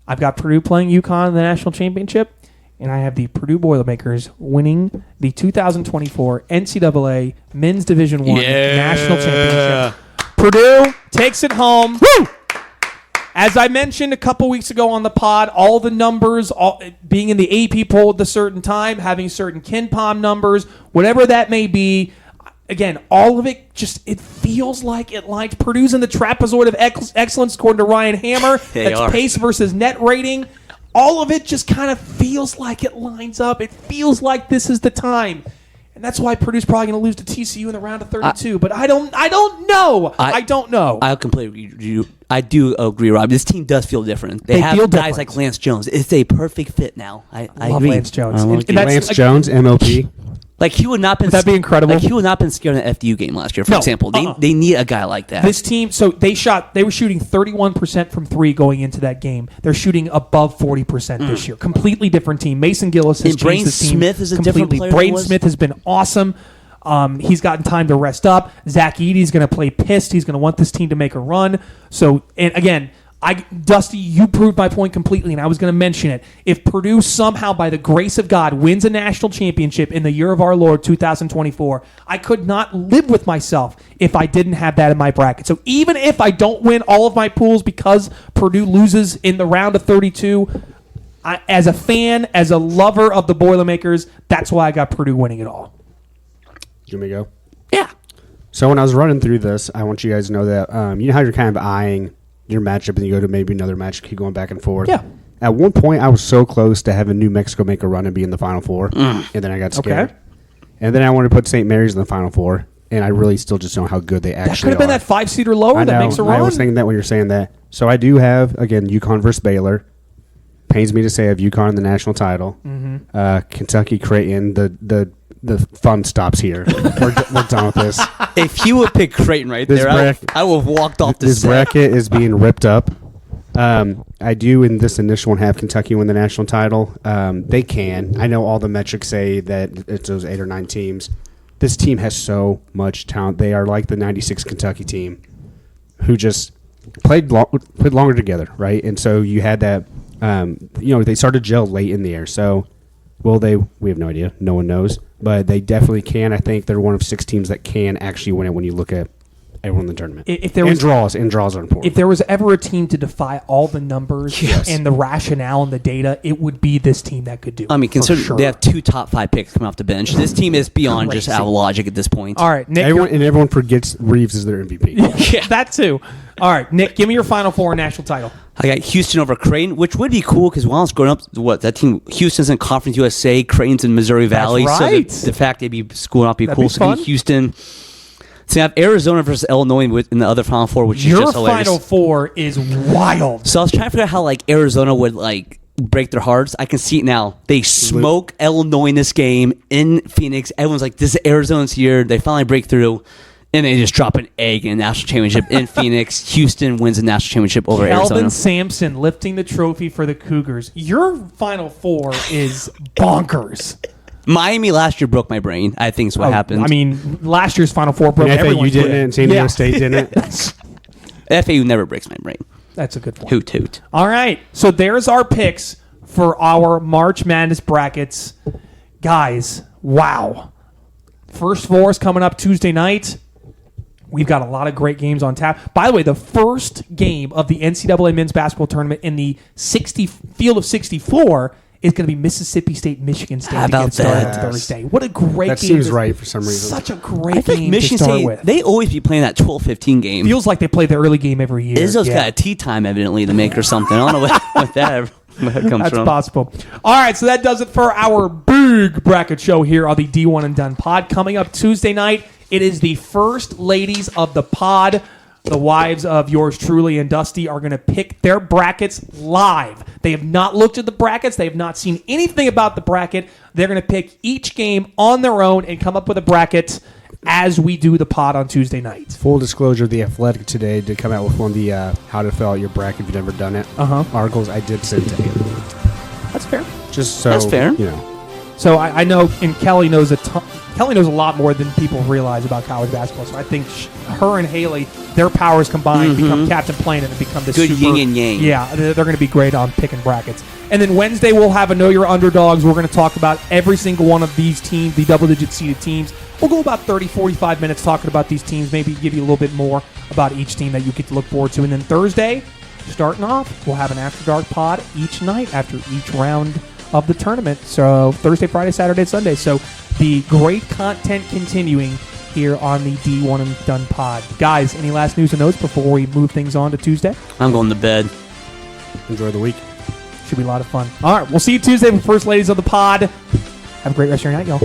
I've got Purdue playing UConn in the national championship, and I have the Purdue Boilermakers winning the 2024 NCAA Men's Division I National Championship. Purdue takes it home. Woo! As I mentioned a couple weeks ago on the pod, all the numbers, being in the AP poll at a certain time, having certain KenPom numbers, whatever that may be, again, all of it it feels like it lines. Purdue's in the trapezoid of excellence according to Ryan Hammer. That's pace versus net rating. All of it just kind of feels like it lines up. It feels like this is the time. And that's why Purdue's probably going to lose to TCU in the round of 32. But I don't know. I don't know. I completely agree. I do agree, Rob. This team does feel different. They have feel guys different. like Lance Jones. It's a perfect fit now. I love agree. Lance Jones. I like And it. that's- Lance Jones, MLP. Like he would not been. Would that be incredible? Like he would not been scared in the FDU game last year, for No. example. They need a guy like that. This team, so they were shooting 31% from three going into that game. They're shooting above 40% this year. Completely different team. Mason Gillis has And Brain changed this team Smith is a different completely. player than Brain was. Smith has been awesome. He's gotten time to rest up. Zach Edey's going to play pissed. He's going to want this team to make a run. So, and again, Dusty, you proved my point completely, and I was going to mention it. If Purdue somehow, by the grace of God, wins a national championship in the year of our Lord, 2024, I could not live with myself if I didn't have that in my bracket. So even if I don't win all of my pools because Purdue loses in the round of 32, as a fan, as a lover of the Boilermakers, that's why I got Purdue winning it all. You want me to go? Yeah. So when I was running through this, I want you guys to know that you know how you're kind of eyeing your matchup and you go to maybe another match, keep going back and forth. Yeah. At one point, I was so close to having New Mexico make a run and be in the Final Four, and then I got scared. Okay. And then I wanted to put St. Mary's in the Final Four, and I really still just don't know how good they actually That could have been are. that 5-seed or lower I that know. makes a run. I was thinking that when you're saying that. So I do have, again, UConn versus Baylor. Pains me to say I have UConn in the national title. Mm-hmm. Kentucky, Creighton, the fun stops here. we're done with this. If you would pick Creighton right This there, bracket- I would have walked off the This set. bracket is being ripped up. I do in this initial one have Kentucky win the national title. They can. I know all the metrics say that it's those 8 or 9 teams. This team has so much talent. They are like the 96 Kentucky team who just played longer together, right? And so you had that, they started to gel late in the year. So will they? We have no idea. No one knows. But they definitely can. I think they're one of 6 teams that can actually win it when you look at everyone in the tournament. If there was draws are important. If there was ever a team to defy all the numbers and the rationale and the data, it would be this team that could do it. I mean, consider sure. they have 2 top 5 picks coming off the bench. This team is beyond just Crazy. out of logic at this point. All right, Nick. Everyone forgets Reeves is their MVP. Yeah, that too. All right, Nick, give me your Final Four national title. I got Houston over Creighton, which would be cool because while I was growing up, that team, Houston's in Conference USA, Creighton's in Missouri Valley. right. So the fact they'd be schooling up would be That'd cool. be So give fun. me Houston. So you have Arizona versus Illinois in the other Final Four, which is Your just hilarious. Final Four is wild. So I was trying to figure out how Arizona would break their hearts. I can see it now. They smoke Illinois in this game in Phoenix. Everyone's like, "This is Arizona's year." They finally break through, and they just drop an egg in the national championship in Phoenix. Houston wins the national championship over Kelvin Arizona. Sampson lifting the trophy for the Cougars. Your Final Four is bonkers. Miami last year broke my brain. I think is what happened. I mean, last year's Final Four broke And FAU everyone's didn't, brain. and San Diego State didn't. FAU never breaks my brain. That's a good point. Hoot hoot. All right, so there's our picks for our March Madness brackets. Guys, wow. First Four is coming up Tuesday night. We've got a lot of great games on tap. By the way, the first game of the NCAA men's basketball tournament in the field of 64 is going to be Mississippi State, Michigan State How to get about it started that? on Thursday. What a great That game. seems right for some reason. Such a great I think game Michigan to start State, with. they always be playing that 12-15 game. Feels like they play the early game every year. Izzo's Yeah. got a tea time evidently to make or something. I don't know what that comes That's from. possible. All right, so that does it for our big bracket show here on the D1 and Done pod. Coming up Tuesday night, it is the first ladies of the pod. The wives of yours truly and Dusty are going to pick their brackets live. They have not looked at the brackets. They have not seen anything about the bracket. They're going to pick each game on their own and come up with a bracket as we do the pod on Tuesday night. Full disclosure, The Athletic today did come out with one of the how to fill out your bracket if you've never done it articles. I did send to you. That's fair. Just so, That's fair. you know. So I know, and Kelly knows a ton. Kelly knows a lot more than people realize about college basketball. So I think her and Haley, their powers combined, become Captain Planet and become this Good super, yin and yang. Yeah, they're going to be great on picking brackets. And then Wednesday we'll have a Know Your Underdogs. We're going to talk about every single one of these teams, the double-digit seeded teams. We'll go about 30, 45 minutes talking about these teams, maybe give you a little bit more about each team that you get to look forward to. And then Thursday, starting off, we'll have an After Dark pod each night after each round of the tournament. So Thursday, Friday, Saturday, Sunday. So the great content continuing here on the D1 and Done pod. Guys, any last news and notes before we move things on to Tuesday? I'm going to bed. Enjoy the week. Should be a lot of fun. All right, we'll see you Tuesday for First Ladies of the pod. Have a great rest of your night, y'all.